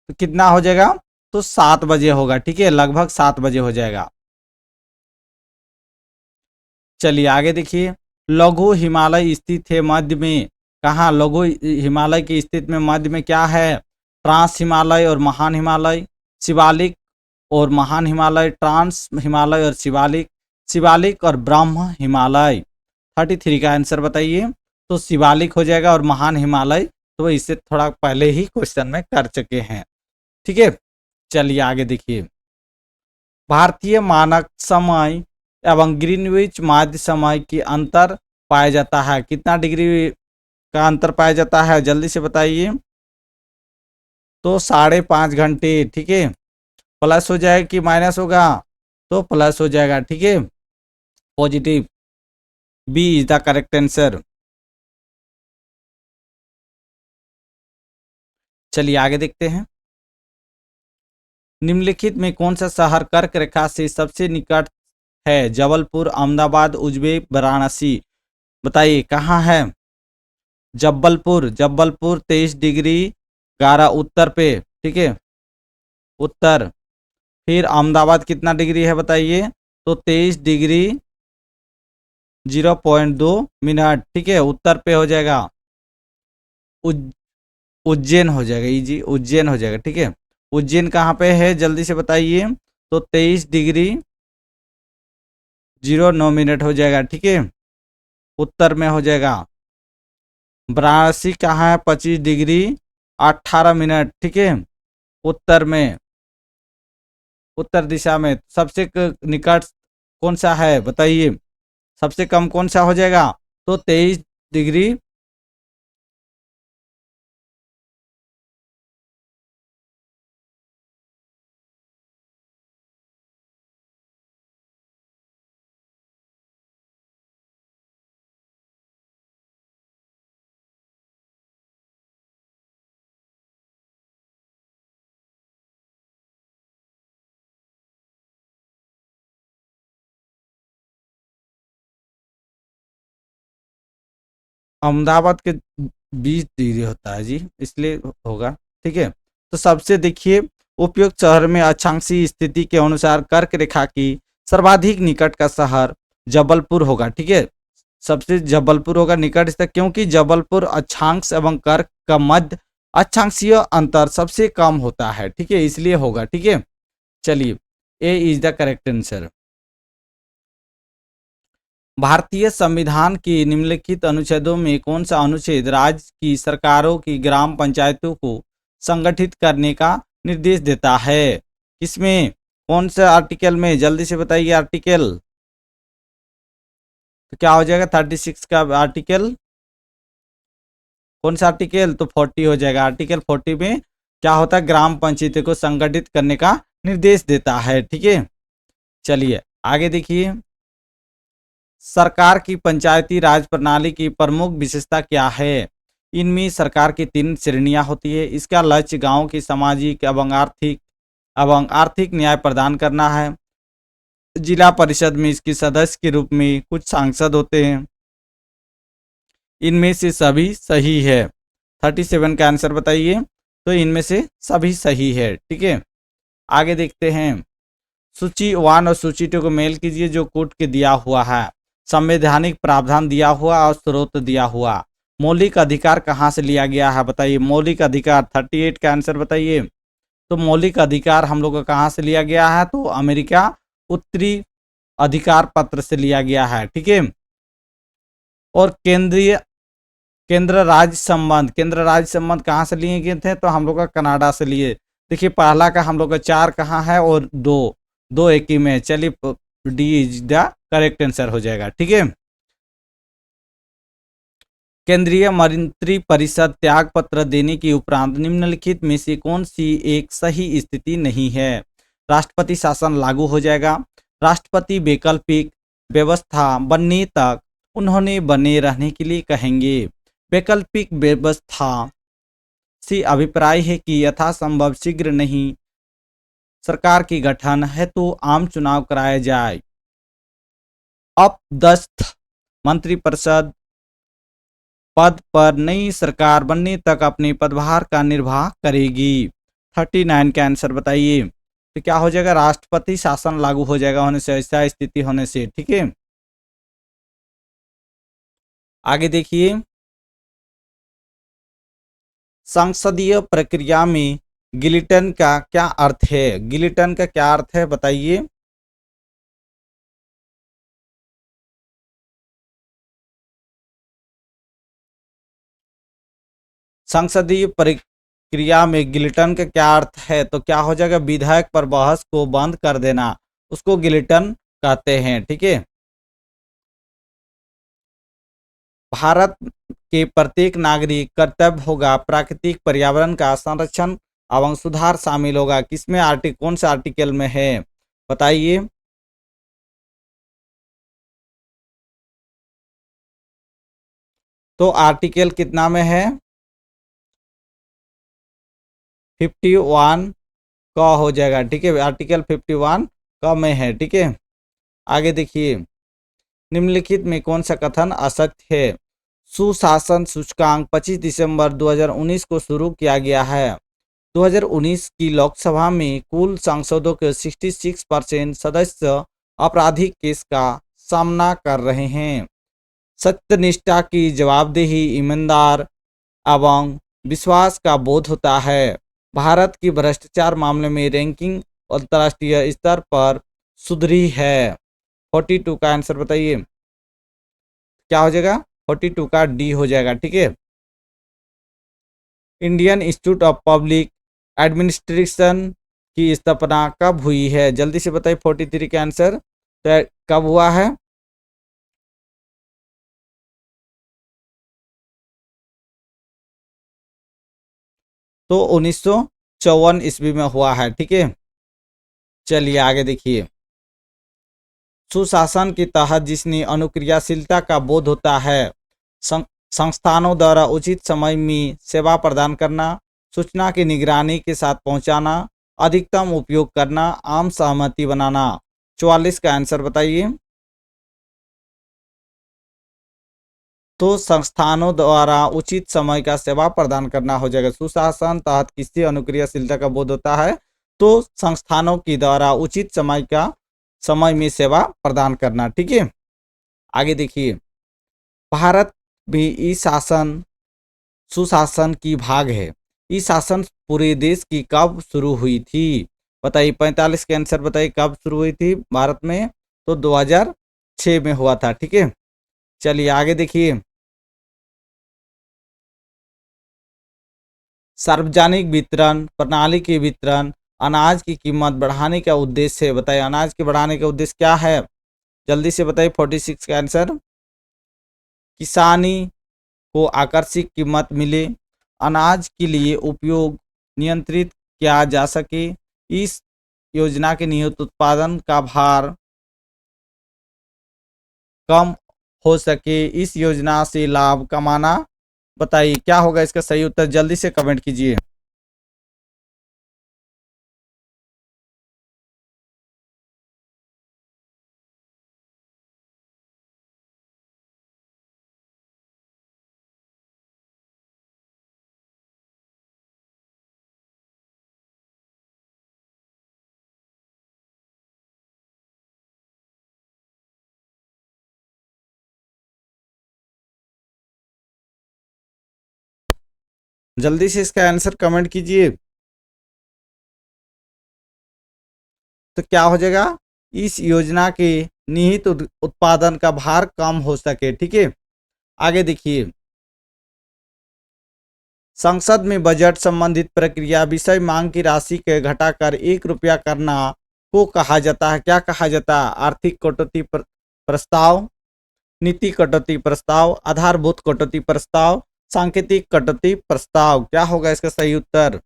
तो कितना हो जाएगा? तो 7 बजे होगा, ठीक है, लगभग 7 बजे हो जाएगा। चलिए आगे देखिए, लघु हिमालय स्थित है मध्य में, कहाँ? लघु हिमालय की स्थिति में मध्य में क्या है? ट्रांस हिमालय और महान हिमालय, शिवालिक और महान हिमालय, ट्रांस हिमालय और शिवालिक, शिवालिक और ब्रह्म हिमालय। 33 का आंसर बताइए। तो शिवालिक हो जाएगा और महान हिमालय तो इससे थोड़ा पहले ही क्वेश्चन में कर चुके हैं, ठीक है। चलिए आगे देखिए, भारतीय मानक समय एवं ग्रीनविच माध्य समय की अंतर पाया जाता है, कितना डिग्री का अंतर पाया जाता है? जल्दी से बताइए। तो 5.5 घंटे, ठीक है। प्लस हो जाएगा कि माइनस होगा? तो प्लस हो जाएगा, ठीक है, positive. B is the correct answer. चलिए आगे देखते हैं, निम्नलिखित में कौन सा शहर कर्क रेखा से सबसे निकट है? जबलपुर, अहमदाबाद, उज्जैन, वाराणसी। बताइए कहाँ है? जबलपुर, जबलपुर 23 डिग्री 11 उत्तर पे, ठीक है, उत्तर। फिर अहमदाबाद कितना डिग्री है बताइए? तो 23 डिग्री 0.2 मिनट, ठीक है, उत्तर पे हो जाएगा। उज्जैन हो जाएगा, इजी, उज्जैन हो जाएगा, ठीक है। उज्जैन कहाँ पे है जल्दी से बताइए? तो 23 डिग्री 09 मिनट हो जाएगा, ठीक है, उत्तर में हो जाएगा। वाराणसी कहाँ है? 25 डिग्री 18 मिनट, ठीक है, उत्तर में, उत्तर दिशा में। सबसे निकट कौन सा है बताइए? सबसे कम कौन सा हो जाएगा? तो 23 डिग्री। अहमदाबाद के 20 डिग्री होता है जी, इसलिए होगा, ठीक है। तो सबसे देखिए, उपयुक्त शहर में अक्षांशीय स्थिति के अनुसार कर्क रेखा की सर्वाधिक निकट का शहर जबलपुर होगा, ठीक है। सबसे जबलपुर होगा निकट स्थित, क्योंकि जबलपुर अक्षांश एवं कर्क का मध्य अक्षांशीय अंतर सबसे कम होता है, ठीक है, इसलिए होगा, ठीक है। चलिए, ए इज द करेक्ट आंसर। भारतीय संविधान के निम्नलिखित अनुच्छेदों में कौन सा अनुच्छेद राज्य की सरकारों की ग्राम पंचायतों को संगठित करने का निर्देश देता है? किसमें? कौन सा आर्टिकल में? जल्दी से बताइए आर्टिकल। तो क्या हो जाएगा 36 का आर्टिकल, कौन सा आर्टिकल, तो 40 हो जाएगा। आर्टिकल 40 में क्या होता है, ग्राम पंचायत को संगठित करने का निर्देश देता है। ठीक है, चलिए आगे देखिए, सरकार की पंचायती राज प्रणाली की प्रमुख विशेषता क्या है। इनमें सरकार की 3 श्रेणियां होती है। इसका लक्ष्य गांव की सामाजिक एवं आर्थिक न्याय प्रदान करना है। जिला परिषद में इसके सदस्य के रूप में कुछ सांसद होते हैं। इनमें से सभी सही है। 37 का आंसर बताइए। तो इनमें से सभी सही है। ठीक है, आगे देखते हैं, सूची 1 और सूची 2 को मेल कीजिए जो कूट के दिया हुआ है। संवैधानिक प्रावधान दिया हुआ और स्रोत दिया हुआ। मौलिक अधिकार कहाँ से लिया गया है बताइए। मौलिक अधिकार 38 का आंसर बताइए। तो मौलिक अधिकार हम लोग का कहाँ से लिया गया है, तो अमेरिका उत्तरी अधिकार पत्र से लिया गया है। ठीक है, और केंद्र राज्य संबंध कहाँ से लिए गए थे, तो हम लोग का कनाडा से लिए। देखिए पहला का हम लोग का 4 कहाँ है और 2 एक ही में। चलिए D is the correct answer हो जाएगा। ठीक है, केंद्रीय मंत्री परिषद त्याग पत्र देने के उपरांत निम्नलिखित में से कौन सी एक सही स्थिति नहीं है। राष्ट्रपति शासन लागू हो जाएगा। राष्ट्रपति वैकल्पिक व्यवस्था बनने तक उन्होंने बने रहने के लिए कहेंगे। वैकल्पिक व्यवस्था से अभिप्राय है कि यथासंभव शीघ्र नहीं सरकार की गठन हेतु आम चुनाव कराया जाए। अपदस्थ मंत्रिपरिषद पद पर नई सरकार बनने तक अपने पदभार का निर्वाह करेगी। 39 का आंसर बताइए। तो क्या हो जाएगा, राष्ट्रपति शासन लागू हो जाएगा होने से, ऐसा स्थिति होने से। ठीक है, आगे देखिए, संसदीय प्रक्रिया में गिलिटन का क्या अर्थ है। गिलिटन का क्या अर्थ है बताइए। संसदीय प्रक्रिया में गिलिटन का क्या अर्थ है, तो क्या हो जाएगा, विधेयक पर बहस को बंद कर देना, उसको गिलिटन कहते हैं। ठीक है, भारत के प्रत्येक नागरिक कर्तव्य होगा प्राकृतिक पर्यावरण का संरक्षण एवं सुधार शामिल होगा। किसमें आर्टिकल, कौन से आर्टिकल में है बताइए। तो आर्टिकल कितना में है, 51 का हो जाएगा। ठीक है, आर्टिकल 51 का में है। ठीक है, आगे देखिए, निम्नलिखित में कौन सा कथन असत्य है। सुशासन सूचकांक 25 दिसंबर 2019 को शुरू किया गया है। 2019 की लोकसभा में कुल सांसदों के 66% सदस्य आपराधिक केस का सामना कर रहे हैं। सत्यनिष्ठा की जवाबदेही, ईमानदार एवं विश्वास का बोध होता है। भारत की भ्रष्टाचार मामले में रैंकिंग अंतर्राष्ट्रीय स्तर पर सुधरी है। 42 का आंसर बताइए। क्या हो जाएगा, 42 का डी हो जाएगा। ठीक है, Indian institute of public administration की स्थापना कब हुई है, जल्दी से बताइए। 43 का आंसर तो कब हुआ है, तो 1954 ईस्वी में हुआ है। ठीक है, चलिए आगे देखिए, सुशासन के तहत जिसने अनुक्रियाशीलता का बोध होता है, संस्थानों द्वारा उचित समय में सेवा प्रदान करना, सूचना की निगरानी के साथ पहुंचाना, अधिकतम उपयोग करना, आम सहमति बनाना। 44 का आंसर बताइए। तो संस्थानों द्वारा उचित समय का सेवा प्रदान करना हो जाएगा। सुशासन तहत किसी अनुक्रियाशीलता का बोध होता है, तो संस्थानों के द्वारा उचित समय में सेवा प्रदान करना। ठीक है, आगे देखिए, भारत भी ई शासन सुशासन की भाग है। ई शासन पूरे देश की कब शुरू हुई थी बताइए। 45 के आंसर बताइए, कब शुरू हुई थी भारत में, तो 2006 में हुआ था। ठीक है, चलिए आगे देखिए, सार्वजनिक वितरण प्रणाली के वितरण अनाज की कीमत बढ़ाने का उद्देश्य है बताइए। अनाज के बढ़ाने का उद्देश्य क्या है, जल्दी से बताइए। 46 का आंसर। किसानी को आकर्षक कीमत मिले, अनाज के लिए उपयोग नियंत्रित किया जा सके, इस योजना के निहित उत्पादन का भार कम हो सके, इस योजना से लाभ कमाना। बताइए क्या होगा इसका सही उत्तर, जल्दी से कमेंट कीजिए। जल्दी से इसका आंसर कमेंट कीजिए। तो क्या हो जाएगा, इस योजना के निहित उत्पादन का भार कम हो सके। ठीक है, आगे देखिए, संसद में बजट संबंधित प्रक्रिया विषय मांग की राशि के घटाकर 1 रुपया करना को कहा जाता है, क्या कहा जाता है? आर्थिक कटौती प्रस्ताव, नीति कटौती प्रस्ताव, आधारभूत कटौती प्रस्ताव, सांकेतिक कटौती प्रस्ताव। क्या होगा इसका सही उत्तर?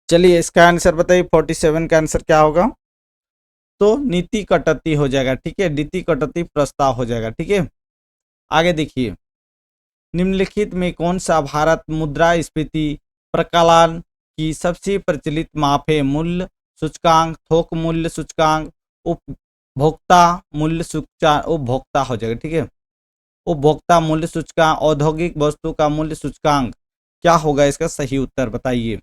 चलिए इसका आंसर बताइए, 47 का आंसर क्या होगा? तो नीति कटौती हो जाएगा। ठीक है, नीति कटौती प्रस्ताव हो जाएगा। ठीक है, आगे देखिए, निम्नलिखित में कौन सा भारत मुद्रास्फीति प्रकलन की सबसे प्रचलित माप है? मूल्य सूचकांक, थोक मूल्य सूचकांक, उपभोक्ता मूल्य सूचकांक, उपभोक्ता हो जाएगा। ठीक है, उपभोक्ता मूल्य सूचकांक, औद्योगिक वस्तु का मूल्य सूचकांक। क्या होगा इसका सही उत्तर बताइए?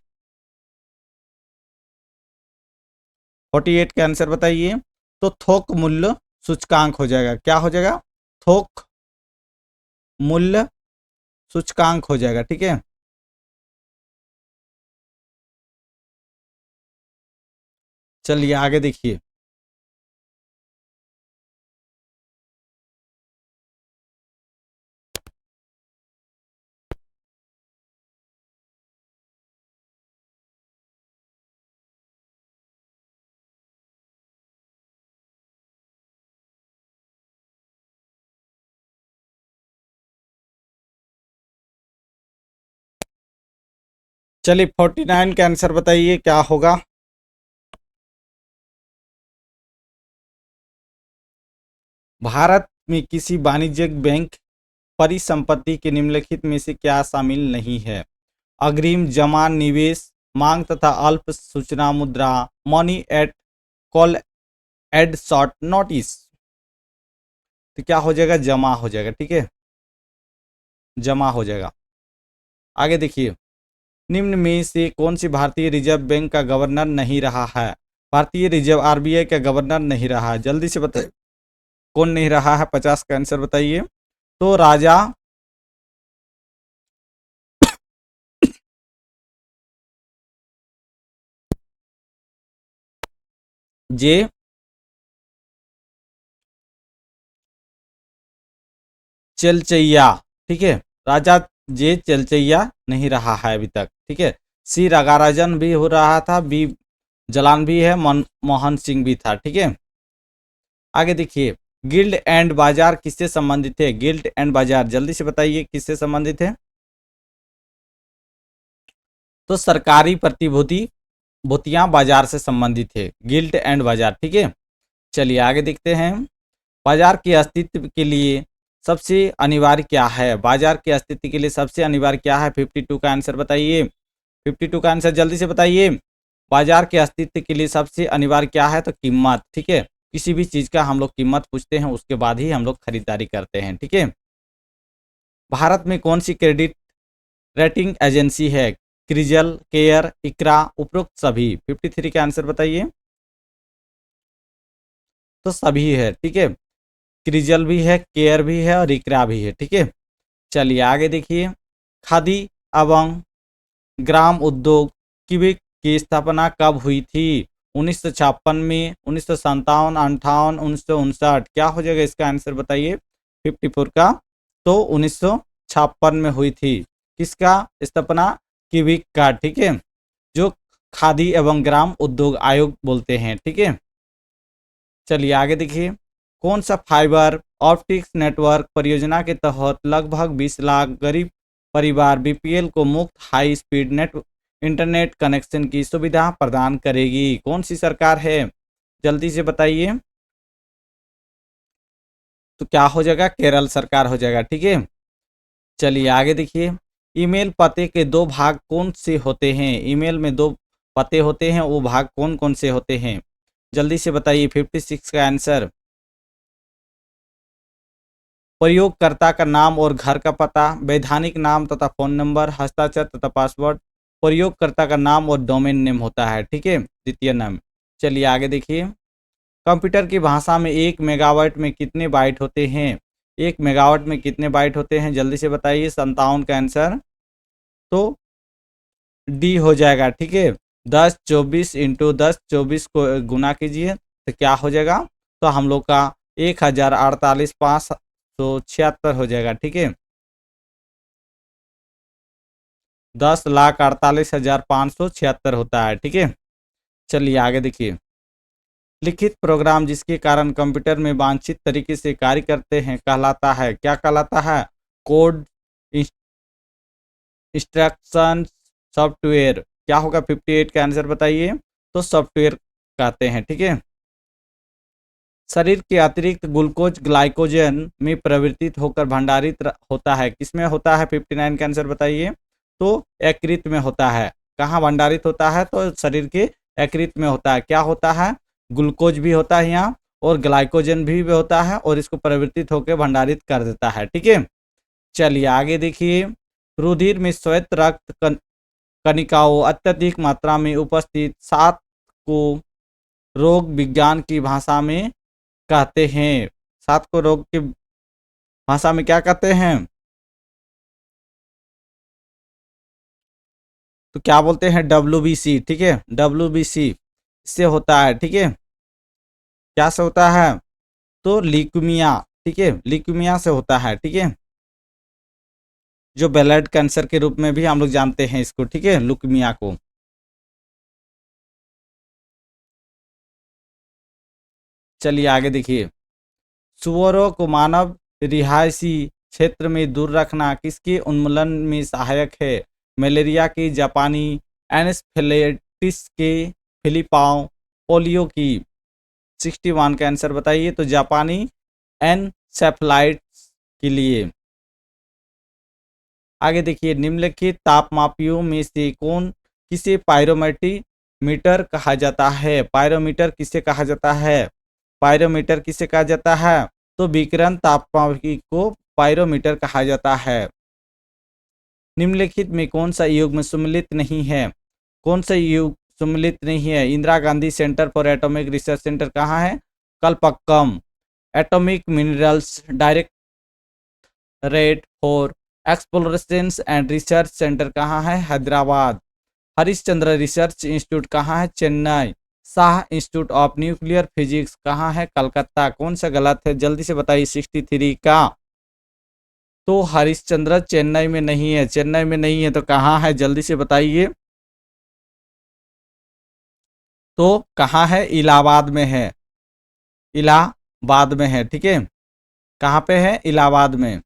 48 का आंसर बताइए। तो थोक मूल्य सूचकांक हो जाएगा। क्या हो जाएगा? थोक मूल्य सूचकांक हो जाएगा। ठीक है, चलिए आगे देखिए, चलिए 49 का आंसर बताइए क्या होगा? भारत में किसी वाणिज्यिक बैंक परिसंपत्ति के निम्नलिखित में से क्या शामिल नहीं है? अग्रिम जमा, निवेश, मांग तथा अल्प सूचना मुद्रा, money at call and short notice. तो क्या हो जाएगा? जमा हो जाएगा। ठीक है, जमा हो जाएगा। आगे देखिए, निम्न में से कौन सी भारतीय रिजर्व बैंक का गवर्नर नहीं रहा है? भारतीय रिजर्व आरबीआई का गवर्नर नहीं रहा है, जल्दी से बताइए कौन नहीं रहा है? 50 का आंसर बताइए। तो राजा जे चलचैया। ठीक है, राजा जे चलचैया नहीं रहा है अभी तक। ठीक है, सी रागाराजन भी हो रहा था, बी जलान भी है, मनमोहन सिंह भी था। ठीक है, आगे देखिए, गिल्ड एंड बाजार किससे संबंधित है? गिल्ड एंड बाजार जल्दी से बताइए किससे संबंधित है? तो सरकारी प्रतिभूति भूतियां बाजार से संबंधित है, गिल्ड एंड बाजार। ठीक है, चलिए आगे देखते हैं, बाजार के अस्तित्व के लिए सबसे अनिवार्य क्या है? बाजार के अस्तित्व के लिए सबसे अनिवार्य क्या है? 52 का आंसर बताइए। 52 का आंसर जल्दी से बताइए। बाजार के अस्तित्व के लिए सबसे अनिवार्य क्या है? तो कीमत। ठीक है, किसी भी चीज का हम लोग कीमत पूछते हैं, उसके बाद ही हम लोग खरीदारी करते हैं। ठीक है। भारत में कौन सी क्रेडिट रेटिंग एजेंसी है? क्रिजल, केयर, इकरा, उपरोक्त सभी। 53 का आंसर बताइए। तो सभी है। ठीक है। क्रिजल भी है, केयर भी है और इकरा भी है। ठीक है। चलिए आगे देखिए। खादी एवं ग्राम उद्योग किविक की स्थापना कब हुई थी? 1956 में, 1957, 58, 1959। क्या हो जाएगा इसका आंसर बताइए 54 का। तो 1956 में हुई थी। किसका स्थापना? किविक का। ठीक है। जो खादी एवं ग्राम उद्योग आयोग बोलते हैं। ठीक है। चलिए आगे देखिए। कौन सा फाइबर ऑप्टिक्स नेटवर्क परियोजना के तहत लगभग 20 लाख गरीब परिवार बीपीएल को मुफ्त high speed net internet connection की सुविधा प्रदान करेगी? कौन सी सरकार है? जल्दी से बताइए। तो क्या हो जाएगा? केरल सरकार हो जाएगा। ठीक है। चलिए आगे देखिए। ईमेल पते के दो भाग कौन से होते हैं? ईमेल में दो पते होते हैं, वो भाग कौन कौन से होते हैं? जल्दी से बताइए 56 का आंसर। प्रयोगकर्ता का नाम और घर का पता, वैधानिक नाम तथा फोन नंबर, हस्ताक्षर तथा पासवर्ड। प्रयोगकर्ता का नाम और डोमेन नेम होता है। ठीक है, द्वितीय नाम। चलिए आगे देखिए। कंप्यूटर की भाषा में 1 मेगावाट में कितने बाइट होते हैं? 1 मेगावाट में कितने बाइट होते हैं? जल्दी से बताइए। 57 का आंसर। तो डी हो जाएगा। ठीक है। 1024 इंटू 1024 को गुना कीजिए तो क्या हो जाएगा? तो हम लोग का 1048,576 हो जाएगा। ठीक है। 10,48,576 होता है। ठीक है। चलिए आगे देखिए। लिखित प्रोग्राम जिसके कारण कंप्यूटर में वांछित तरीके से कार्य करते हैं कहलाता है? क्या कहलाता है? Code, instruction, software. क्या होगा 58 का आंसर बताइए। तो सॉफ्टवेयर कहते हैं। ठीक है। शरीर के अतिरिक्त ग्लूकोज ग्लाइकोजन में परिवर्तित होकर भंडारित होता है। किसमें होता है? 59 का आंसर बताइए। तो यकृत में होता है। कहाँ भंडारित होता है? तो शरीर के यकृत में होता है। क्या होता है? ग्लूकोज भी होता है यहाँ और ग्लाइकोजन भी होता है और इसको परिवर्तित होकर भंडारित कर देता है। ठीक है। चलिए आगे देखिए। रुधिर में श्वेत रक्त कणिकाओं अत्यधिक मात्रा में उपस्थित 7 को रोग विज्ञान की भाषा में कहते हैं। 7 को रोग की भाषा में क्या कहते हैं? तो क्या बोलते हैं? WBC। ठीक है। WBC इससे होता है। ठीक है। क्या से होता है? तो ल्यूकीमिया। ठीक है। ल्यूकीमिया से होता है। ठीक है। जो ब्लड कैंसर के रूप में भी हम लोग जानते हैं इसको। ठीक है, ल्यूकीमिया को। चलिए आगे देखिए। सुअरों को मानव रिहायशी क्षेत्र में दूर रखना किसके उन्मूलन में सहायक है? मलेरिया की, जापानी एनेफिलेटिस के, फिलिपाओं, पोलियो की। 61 का आंसर बताइए। तो जापानी एनसेफलाइटिस के लिए। आगे देखिए। निम्नलिखित तापमापियों में से कौन किसे पायरोमीटर कहा जाता है? पायरोमीटर किसे कहा जाता है? पायरोमीटर किसे कहा जाता है? तो विकिरण तापमापी को पायरोमीटर कहा जाता है। निम्नलिखित में कौन सा युग्म सम्मिलित नहीं है? कौन सा युग्म सम्मिलित नहीं है? Indira Gandhi centre for atomic research centre कहाँ है? Kalpakkam. Atomic minerals directorate for exploration and research centre कहाँ है? हैदराबाद। हरिश्चंद्र रिसर्च इंस्टीट्यूट कहाँ है? Chennai. Shah institute of nuclear physics कहाँ है? कलकत्ता। कौन सा गलत है? जल्दी से बताइए 63 का। तो हरिश्चंद्र चेन्नई में नहीं है। चेन्नई में नहीं है तो कहाँ है? जल्दी से बताइए। तो कहाँ है? इलाहाबाद में है। इलाहाबाद में है। ठीक है। कहाँ पे है? इलाहाबाद में।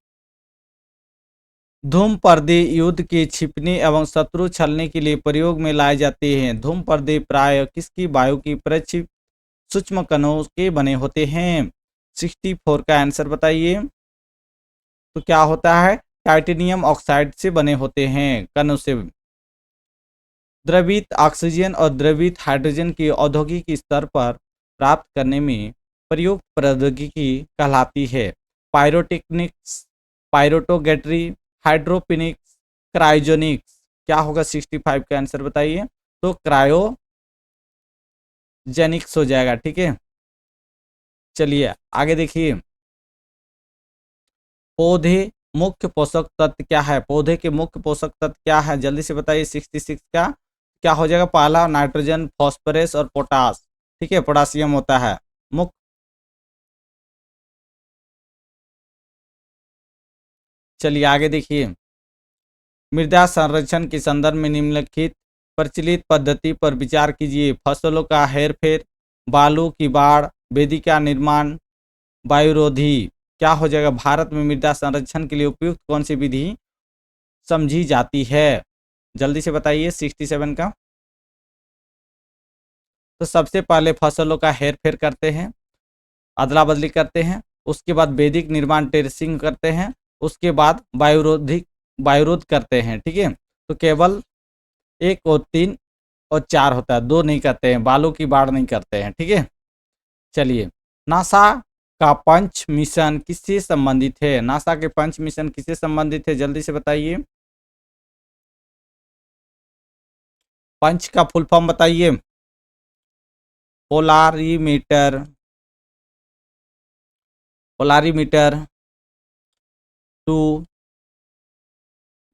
धूम पर्दे युद्ध के छिपने एवं शत्रु छलने के लिए प्रयोग में लाए जाते हैं। धूम पर्दे प्राय किसकी वायु की प्रक्षिप्त सूक्ष्म कणों के बने होते हैं? 64 का आंसर बताइए। तो क्या होता है? टाइटेनियम ऑक्साइड से बने होते हैं, कणों से। द्रवित ऑक्सीजन और द्रवित हाइड्रोजन की औद्योगिक स्तर पर प्राप्त करने में प्रयुक्त प्रौद्योगिकी कहलाती है? पायरोटेक्निक्स, पायरोटोगेट्री, हाइड्रोपिनिक्स, क्रायोजेनिक्स। क्या होगा 65 का आंसर बताइए? तो क्रायोजेनिक्स हो जाएगा। ठीक है, चलिए आगे देखिए। पौधे मुख्य पोषक तत्व क्या है? पौधे के मुख्य पोषक तत्व क्या है? जल्दी से बताइए। 66 का क्या हो जाएगा? पहला नाइट्रोजन, फॉस्फोरस और पोटास। ठीक है, पोटासियम होता है मुख्य। चलिए आगे देखिए। मृदा संरक्षण के संदर्भ में निम्नलिखित प्रचलित पद्धति पर विचार कीजिए। फसलों का हेरफेर, बालू की बाढ़, वेदिका निर्माण, वायुरोधी। क्या हो जाएगा? भारत में मृदा संरक्षण के लिए उपयुक्त कौन सी विधि समझी जाती है? जल्दी से बताइए 67 का। तो सबसे पहले फसलों का हेर फेर करते हैं, अदला बदली करते हैं, उसके बाद वैदिक निर्माण टेरेसिंग करते हैं, उसके बाद वायुरोध करते हैं। ठीक है, तो केवल 1 और 3 और 4 होता है, 2 नहीं करते हैं, बालू की बाढ़ नहीं करते हैं। ठीक है, चलिए। नासा का पंच मिशन किससे संबंधित है? नासा के पंच मिशन किससे संबंधित है? जल्दी से बताइए। पंच का फुल फॉर्म बताइए। Polarimeter, polarimeter to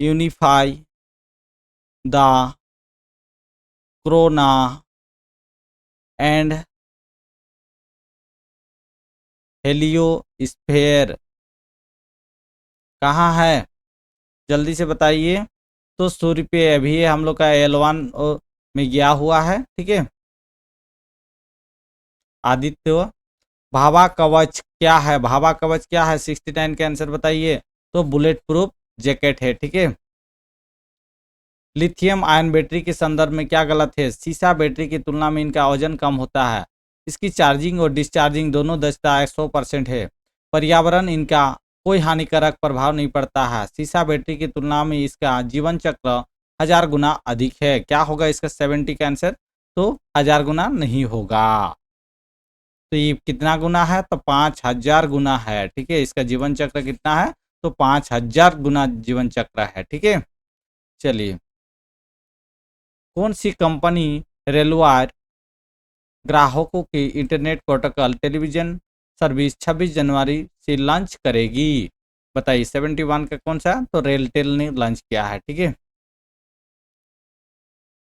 unify the corona and heliosphere कहाँ है? जल्दी से बताइए। तो सूर्य पे अभी हम लोग का L1 में गया हुआ है। ठीक है, आदित्य। भाभा कवच क्या है? भाभा कवच क्या है? 69 का आंसर बताइए। तो बुलेट प्रूफ जैकेट है। ठीक है, लिथियम आयन बैटरी के संदर्भ में क्या गलत है? सीसा बैटरी की तुलना में इनका वजन कम होता है, इसकी चार्जिंग और डिस्चार्जिंग दोनों दक्षता 100% है, पर्यावरण इनका कोई हानिकारक प्रभाव नहीं पड़ता है, सीसा बैटरी की तुलना में इसका जीवन चक्र 1000 गुना अधिक है। क्या होगा इसका 70 का आंसर? तो 1000 गुना नहीं होगा। तो ये कितना गुना है? तो 5000 गुना है। ठीक है, इसका जीवन चक्र कितना है? तो 5000 गुना जीवन चक्र है। ठीक है, चलिए। कौन सी कंपनी रेलवायर ग्राहकों के इंटरनेट प्रोटोकॉल टेलीविजन सर्विस 26 जनवरी से लॉन्च करेगी? बताइए 71 का कौन सा? तो रेलटेल ने लॉन्च किया है। ठीक है,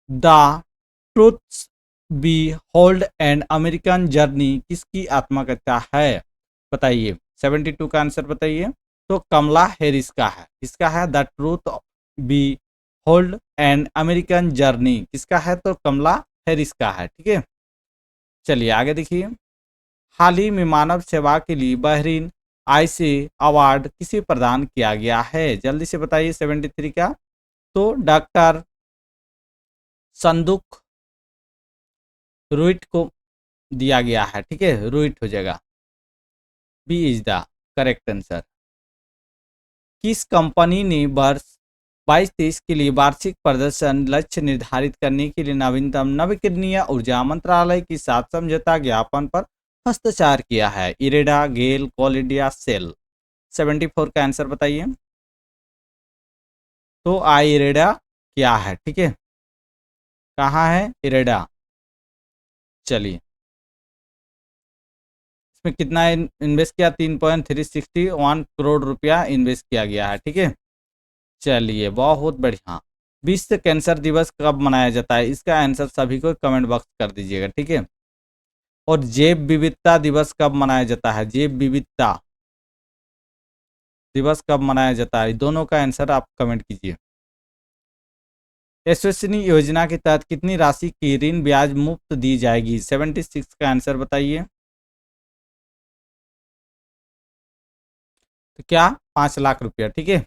the truths we hold and American journey किसकी आत्मकथा है? बताइए 72 का आंसर बताइए। तो कमला हैरिस का है। किसका है? The truth be hold and American journey किसका है? तो कमला हैरिस का है। ठीक है, चलिए आगे देखिए। हाल ही में मानव सेवा के लिए बहरीन आईसी अवार्ड किसे प्रदान किया गया है? जल्दी से बताइए 73 का। तो डॉक्टर संदुक रुइट को दिया गया है। ठीक है, रुइट हो जाएगा। B is the correct answer. किस कंपनी ने वर्ष 22-23 के लिए वार्षिक प्रदर्शन लक्ष्य निर्धारित करने के लिए नवीनतम नवीकरणीय ऊर्जा मंत्रालय के साथ समझौता ज्ञापन पर हस्ताक्षर किया है? इरेडा, गेल, कोल इंडिया, सेल। 74 का आंसर बताइए। तो आई इरेडा क्या है? ठीक है, कहाँ है इरेडा? चलिए, इसमें कितना इन्वेस्ट किया? 3.361 करोड़ रुपया इन्वेस्ट किया गया है। ठीक है, चलिए बहुत बढ़िया। विश्व कैंसर दिवस कब मनाया जाता है? इसका आंसर सभी को कमेंट बॉक्स कर दीजिएगा। ठीक है, और जैव विविधता दिवस कब मनाया जाता है? जैव विविधता दिवस कब मनाया जाता है? दोनों का आंसर आप कमेंट कीजिए। यशस्विनी योजना के तहत कितनी राशि की ऋण ब्याज मुफ्त दी जाएगी? 76 का आंसर बताइए। तो क्या? 5 लाख रुपया। ठीक है,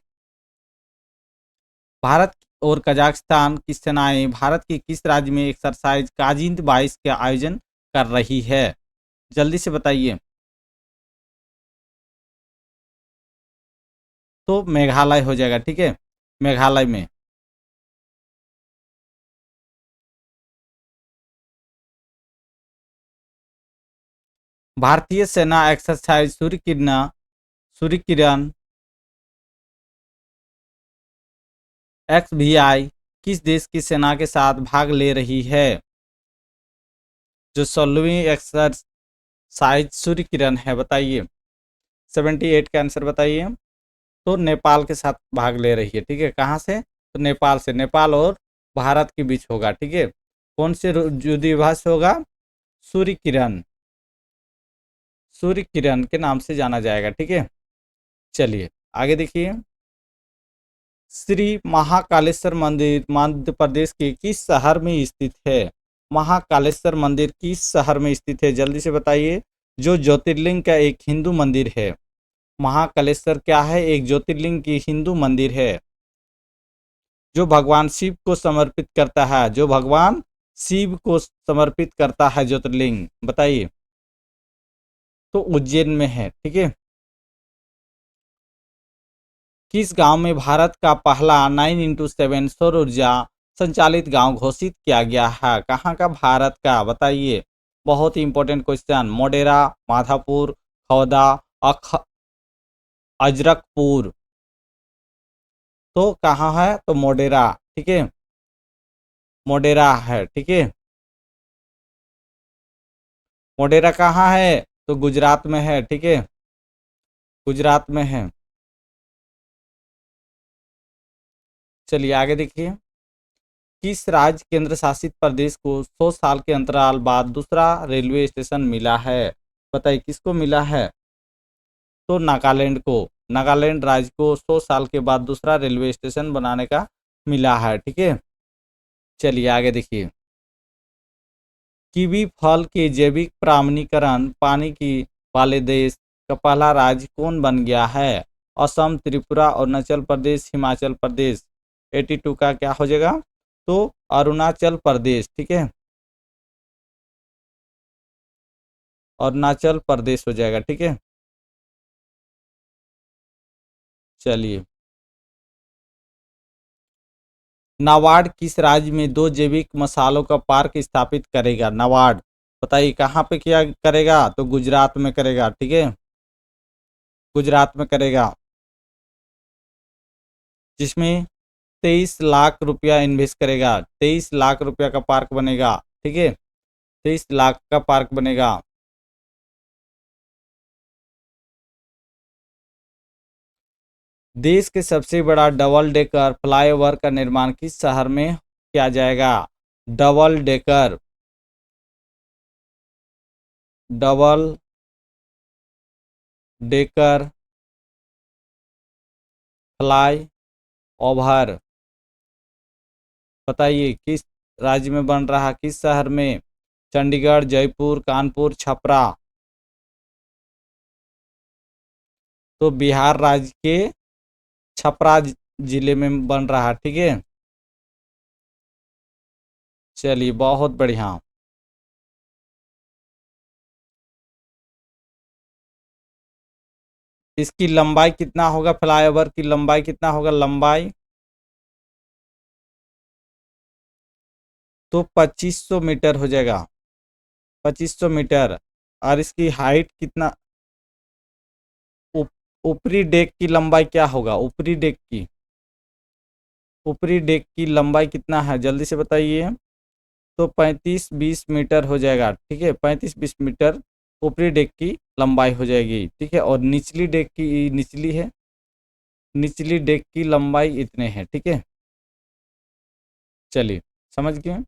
भारत और कजाकिस्तान की सेनाएं भारत के किस राज्य में एक्सरसाइज काजिंद 22 का आयोजन कर रही है? जल्दी से बताइए। तो मेघालय हो जाएगा। ठीक है, मेघालय में। भारतीय सेना एक्सरसाइज सूर्य किरण XVI किस देश की सेना के साथ भाग ले रही है? जो 16वीं एक्सरसाइज सूर्य किरण है, बताइए 78 का आंसर बताइए। तो नेपाल के साथ भाग ले रही है, ठीक है। कहाँ से? तो नेपाल से। नेपाल और भारत के बीच होगा, ठीक है। कौन से युद्ध विभाग से होगा? सूर्य किरण के नाम से जाना जाएगा, ठीक है। चलिए आगे देखिए। श्री महाकालेश्वर मंदिर मध्य प्रदेश के किस शहर में स्थित है? महाकालेश्वर मंदिर किस शहर में स्थित है, जल्दी से बताइए। जो ज्योतिर्लिंग का एक हिंदू मंदिर है। महाकालेश्वर क्या है? एक ज्योतिर्लिंग की हिंदू मंदिर है जो भगवान शिव को समर्पित करता है। जो भगवान शिव को समर्पित करता है ज्योतिर्लिंग, बताइए। तो उज्जैन में है, ठीक है। किस गांव में भारत का पहला 9x7 सौर ऊर्जा संचालित गांव घोषित किया गया है? कहाँ का? भारत का, बताइए। बहुत ही इंपॉर्टेंट क्वेश्चन। मोडेरा, माधापुर, खौदा, अजरकपुर। तो कहाँ है? तो मोडेरा, ठीक है। मोडेरा है, ठीक है। मोडेरा कहाँ है? तो गुजरात में है, ठीक है। गुजरात में है। चलिए आगे देखिए। किस राज्य केंद्र शासित प्रदेश को 100 साल के अंतराल बाद दूसरा रेलवे स्टेशन मिला है? बताइए किसको मिला है? तो नागालैंड को। नागालैंड राज्य को 100 साल के बाद दूसरा रेलवे स्टेशन बनाने का मिला है, ठीक है। चलिए आगे देखिए। कीवी फल के जैविक प्रमाणीकरण पाने की वाले देश का पहला राज्य कौन बन गया है? असम, त्रिपुरा, अरुणाचल प्रदेश, हिमाचल प्रदेश। 82 का क्या हो जाएगा? तो अरुणाचल प्रदेश, ठीक है। अरुणाचल प्रदेश हो जाएगा, ठीक है। चलिए। नाबार्ड किस राज्य में 2 जैविक मसालों का पार्क स्थापित करेगा? नाबार्ड, बताइए कहाँ पे क्या करेगा? तो गुजरात में करेगा, ठीक है। गुजरात में करेगा, जिसमें 23 लाख रुपया इन्वेस्ट करेगा। 23 लाख रुपया का पार्क बनेगा, ठीक है। 23 लाख का पार्क बनेगा। देश के सबसे बड़ा डबल डेकर फ्लाईओवर का निर्माण किस शहर में किया जाएगा? डबल डेकर फ्लाई ओवर, बताइए किस राज्य में बन रहा, किस शहर में? चंडीगढ़, जयपुर, कानपुर, छपरा। तो बिहार राज्य के छपरा जिले में बन रहा, ठीक है। चलिए बहुत बढ़िया। इसकी लंबाई कितना होगा? फ्लाईओवर की लंबाई कितना होगा? लंबाई तो 2500 मीटर हो जाएगा, 2500 मीटर। और इसकी हाइट कितना? ऊपरी डेक की लंबाई क्या होगा? ऊपरी डेक की लंबाई कितना है, जल्दी से बताइए। तो 35-20 मीटर हो जाएगा, ठीक है। 35-20 मीटर ऊपरी डेक की लंबाई हो जाएगी, ठीक है। और निचली डेक की लंबाई इतने हैं, ठीक है। चलिए समझ गए।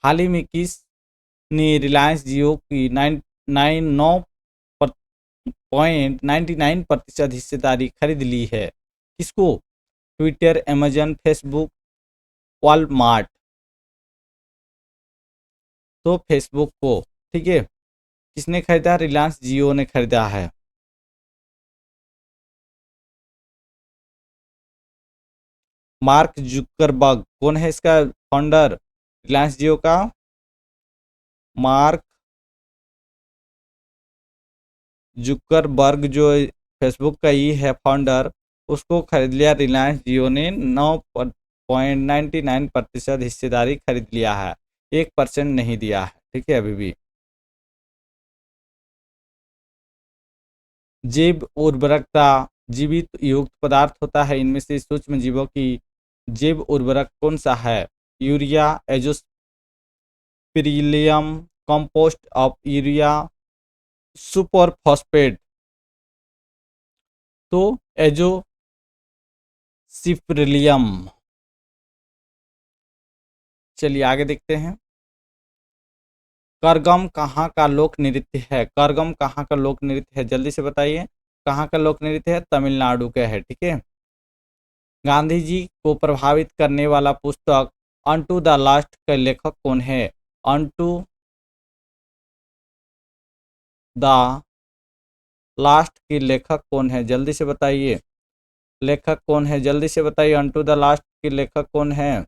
हाल ही में किस ने रिलायंस जियो की 9.99% हिस्सेदारी खरीद ली है? किसको? Twitter, Amazon, Facebook, Walmart. तो फेसबुक को, ठीक है। किसने खरीदा? रिलायंस जियो ने खरीदा है। मार्क जुकरबर्ग कौन है इसका फाउंडर? रिलायंस जियो का मार्क जुकरबर्ग, जो फेसबुक का ही है फाउंडर, उसको खरीद लिया रिलायंस जियो ने। 9.99% हिस्सेदारी खरीद लिया है, 1% नहीं दिया है, ठीक है अभी भी। जैव उर्वरकता जीवित युक्त पदार्थ होता है, इनमें से सूक्ष्म जीवों की जैव उर्वरक कौन सा है? Urea, azospirillum, compost of urea, super phosphate. तो एजोसिप्रिलियम। चलिए आगे देखते हैं। करगम कहाँ का लोक नृत्य है? करगम कहाँ का लोक नृत्य है, जल्दी से बताइए। कहाँ का लोक नृत्य है? तमिलनाडु का है, ठीक है। गांधी जी को प्रभावित करने वाला पुस्तक अनटू द लास्ट का लेखक कौन है? अनटू द लास्ट की लेखक कौन है, जल्दी से बताइए। लेखक कौन है, जल्दी से बताइए। अनटू द लास्ट की लेखक कौन है?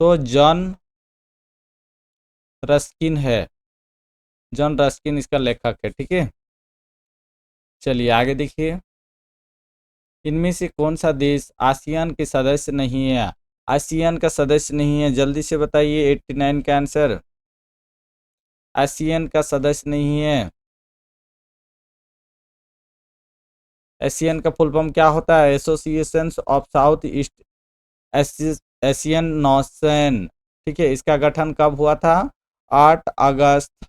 तो जॉन रस्किन है। जॉन रस्किन इसका लेखक है, ठीक है। चलिए आगे देखिए। इनमें से कौन सा देश आसियान के सदस्य नहीं है? आसियान का सदस्य नहीं है, जल्दी से बताइए। 89 का आंसर आसियान का सदस्य नहीं है। एशियन का फुल फॉर्म क्या होता है? Association of south east Asian notion, ठीक है। इसका गठन कब हुआ था? 8 अगस्त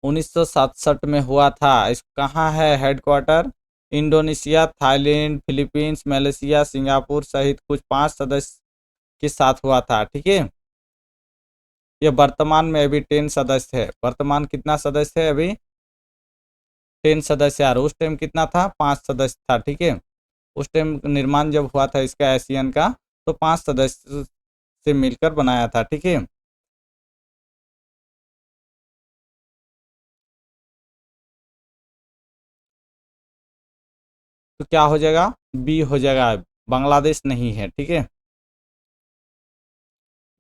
1967 में हुआ था। इस कहाँ है headquarter? Indonesia, Thailand, Philippines, Malaysia, Singapore सहित कुछ 5 सदस्य के साथ हुआ था, ठीक है। ये वर्तमान में अभी 10 सदस्य है। वर्तमान कितना सदस्य है? अभी 10 सदस्य। यार उस टाइम कितना था? 5 सदस्य था, ठीक है। उस टाइम निर्माण जब हुआ था इसका एशियन का, तो 5 सदस्य से मिलकर बनाया था, ठीक है। तो क्या हो जाएगा? बी हो जाएगा। बांग्लादेश नहीं है, ठीक है।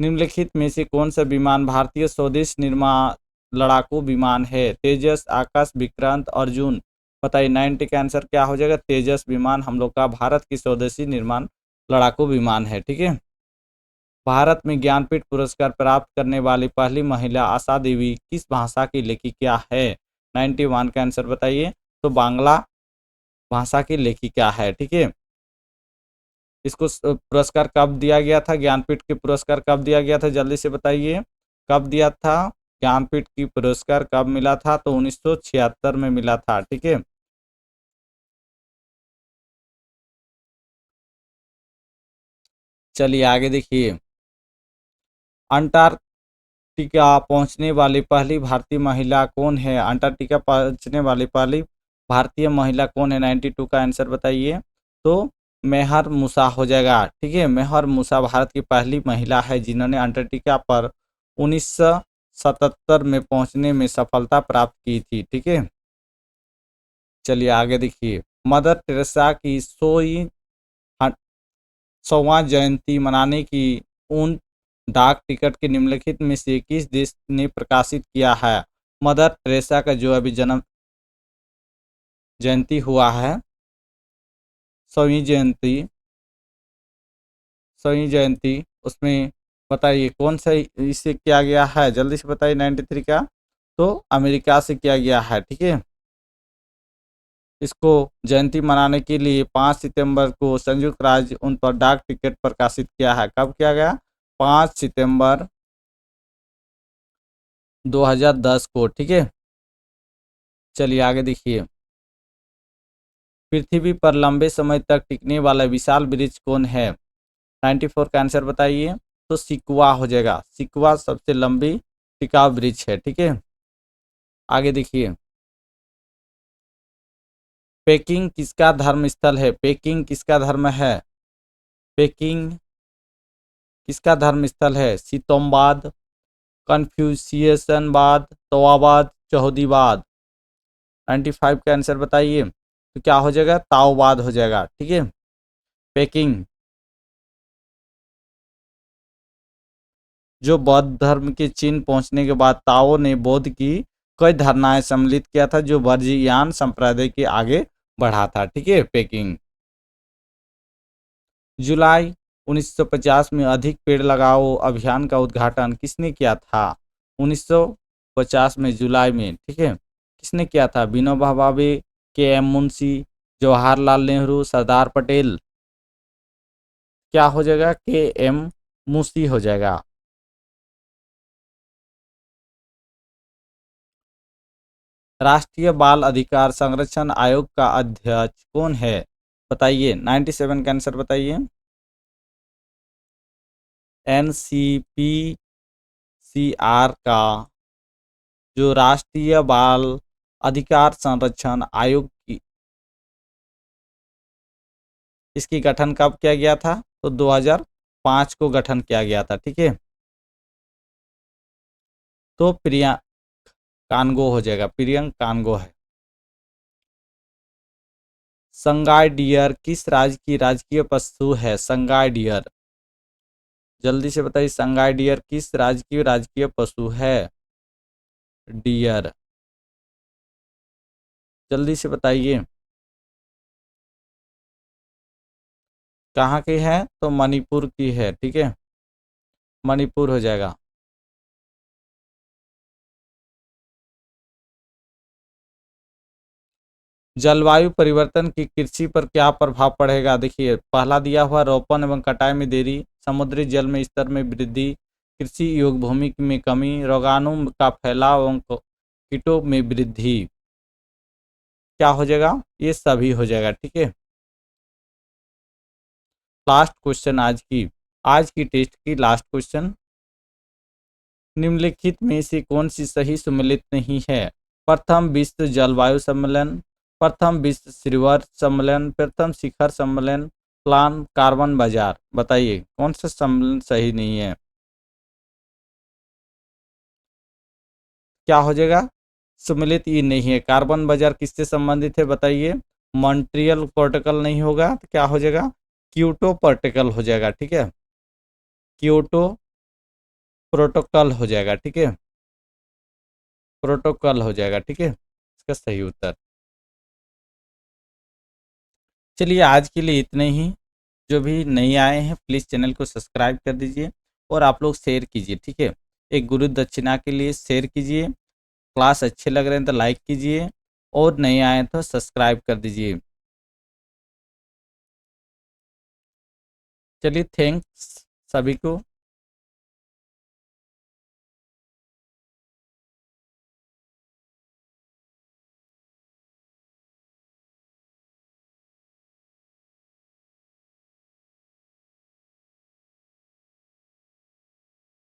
निम्नलिखित में से कौन सा विमान भारतीय स्वदेश निर्माण लड़ाकू विमान है? तेजस, आकाश, विक्रांत, अर्जुन। बताइए 90 का आंसर क्या हो जाएगा? तेजस विमान हम लोग का भारत की स्वदेशी निर्माण लड़ाकू विमान है, ठीक है। भारत में ज्ञानपीठ पुरस्कार प्राप्त करने वाली पहली महिला आशा देवी किस भाषा की लेखिका है? 91 का आंसर बताइए। तो बांग्ला भाषा की लेखिका है, ठीक है। इसको पुरस्कार कब दिया गया था? ज्ञानपीठ के पुरस्कार कब दिया गया था, जल्दी से बताइए। कब दिया था? ज्ञानपीठ की पुरस्कार कब मिला था? तो 1976 में मिला था, ठीक है। चलिए आगे देखिए। अंटार्कटिका पहुंचने वाली पहली भारतीय महिला कौन है? अंटार्कटिका पहुंचने वाली पहली भारतीय महिला कौन है? 92 का आंसर बताइए। तो मेहर मूसा हो जाएगा, ठीक है। मेहर मूसा भारत की पहली महिला है जिन्होंने अंटार्कटिका पर 1977 में पहुंचने में सफलता प्राप्त की थी, ठीक है। चलिए आगे देखिए। मदर टेरेसा की 100वां जयंती मनाने की उन डाक टिकट के निम्नलिखित में से किस देश ने प्रकाशित किया है? मदर टेरेसा का जो अभी जन्म जयंती हुआ है, 100वीं जयंती, 100वीं जयंती, उसमें बताइए कौन सा इसे किया गया है, जल्दी से बताइए। 93 का। तो अमेरिका से किया गया है, ठीक है। इसको जयंती मनाने के लिए 5 सितंबर को संयुक्त राज्य उन पर डाक टिकट प्रकाशित किया है। कब किया गया? 5 सितंबर 2010 को, ठीक है। चलिए आगे देखिए। पृथ्वी पर लंबे समय तक टिकने वाला विशाल वृक्ष कौन है? 94 का आंसर बताइए। तो सिकुआ हो जाएगा। सिकुआ सबसे लंबी टिकाऊ वृक्ष है, ठीक है। आगे देखिए। पेकिंग किसका धर्म स्थल है? पेकिंग किसका धर्म है? पेकिंग किसका धर्म स्थल है? सितोमवाद, कन्फ्यूशियसनवाद, तोवावाद, चौहदीवाद। 95 का आंसर बताइए। तो क्या हो जाएगा? ताओवाद हो जाएगा, ठीक है। पेकिंग जो बौद्ध धर्म के चीन पहुंचने के बाद ताओ ने बौद्ध की कई धारणाएं सम्मिलित किया था जो वर्जियान संप्रदाय के आगे बढ़ा था, ठीक है। पेकिंग। जुलाई 1950 में अधिक पेड़ लगाओ अभियान का उद्घाटन किसने किया था? 1950 में जुलाई में, ठीक है। किसने किया था? विनोबा भावे, के एम मुंशी, जवाहरलाल नेहरू, सरदार पटेल। क्या हो जाएगा? के एम मुंशी हो जाएगा। राष्ट्रीय बाल अधिकार संरक्षण आयोग का अध्यक्ष कौन है? बताइए, 97 का आंसर बताइए। NCPCR का जो राष्ट्रीय बाल अधिकार संरक्षण आयोग की, इसकी गठन कब किया गया था? तो 2005 को गठन किया गया था, ठीक है। तो प्रियंका कानगो हो जाएगा, प्रियंका कानगो है। संगाई डियर किस राज्य की राजकीय पशु है? संगाई डियर, जल्दी से बताइए, संगाई डियर किस राज्य की राजकीय पशु है? डियर, जल्दी से बताइए। कहाँ की है? तो मणिपुर की है, ठीक है, मणिपुर हो जाएगा। जलवायु परिवर्तन की कृषि पर क्या प्रभाव पड़ेगा? देखिए, पहला दिया हुआ रोपण एवं कटाई में देरी, समुद्री जल में स्तर में वृद्धि, कृषि योग्य भूमि में कमी, रोगाणु का फैलाव एवं कीटों में वृद्धि। क्या हो जाएगा? ये सभी हो जाएगा, ठीक है। लास्ट क्वेश्चन आज की टेस्ट की लास्ट क्वेश्चन, निम्नलिखित में से कौन सी सही सम्मिलित नहीं है? प्रथम विश्व जलवायु सम्मेलन, प्रथम विश्व शिखर सम्मेलन, प्रथम शिखर सम्मेलन, प्लान कार्बन बाजार। बताइए कौन सा सम्मेलन सही नहीं है? क्या हो जाएगा? सम्मिलित ये नहीं है। कार्बन बाजार किससे संबंधित है? बताइए। मॉन्ट्रियल प्रोटोकॉल नहीं होगा तो क्या हो जाएगा? क्योटो प्रोटोकॉल हो जाएगा, ठीक है, क्योटो प्रोटोकॉल हो जाएगा, ठीक है, प्रोटोकॉल हो जाएगा, ठीक है, इसका सही उत्तर। चलिए, आज के लिए इतने ही। जो भी नए आए हैं प्लीज़ चैनल को सब्सक्राइब कर दीजिए और आप लोग शेयर कीजिए, ठीक है। एक गुरु दक्षिणा के लिए शेयर कीजिए। क्लास अच्छे लग रहे हैं तो लाइक कीजिए और नए आए तो सब्सक्राइब कर दीजिए। चलिए, थैंक्स सभी को।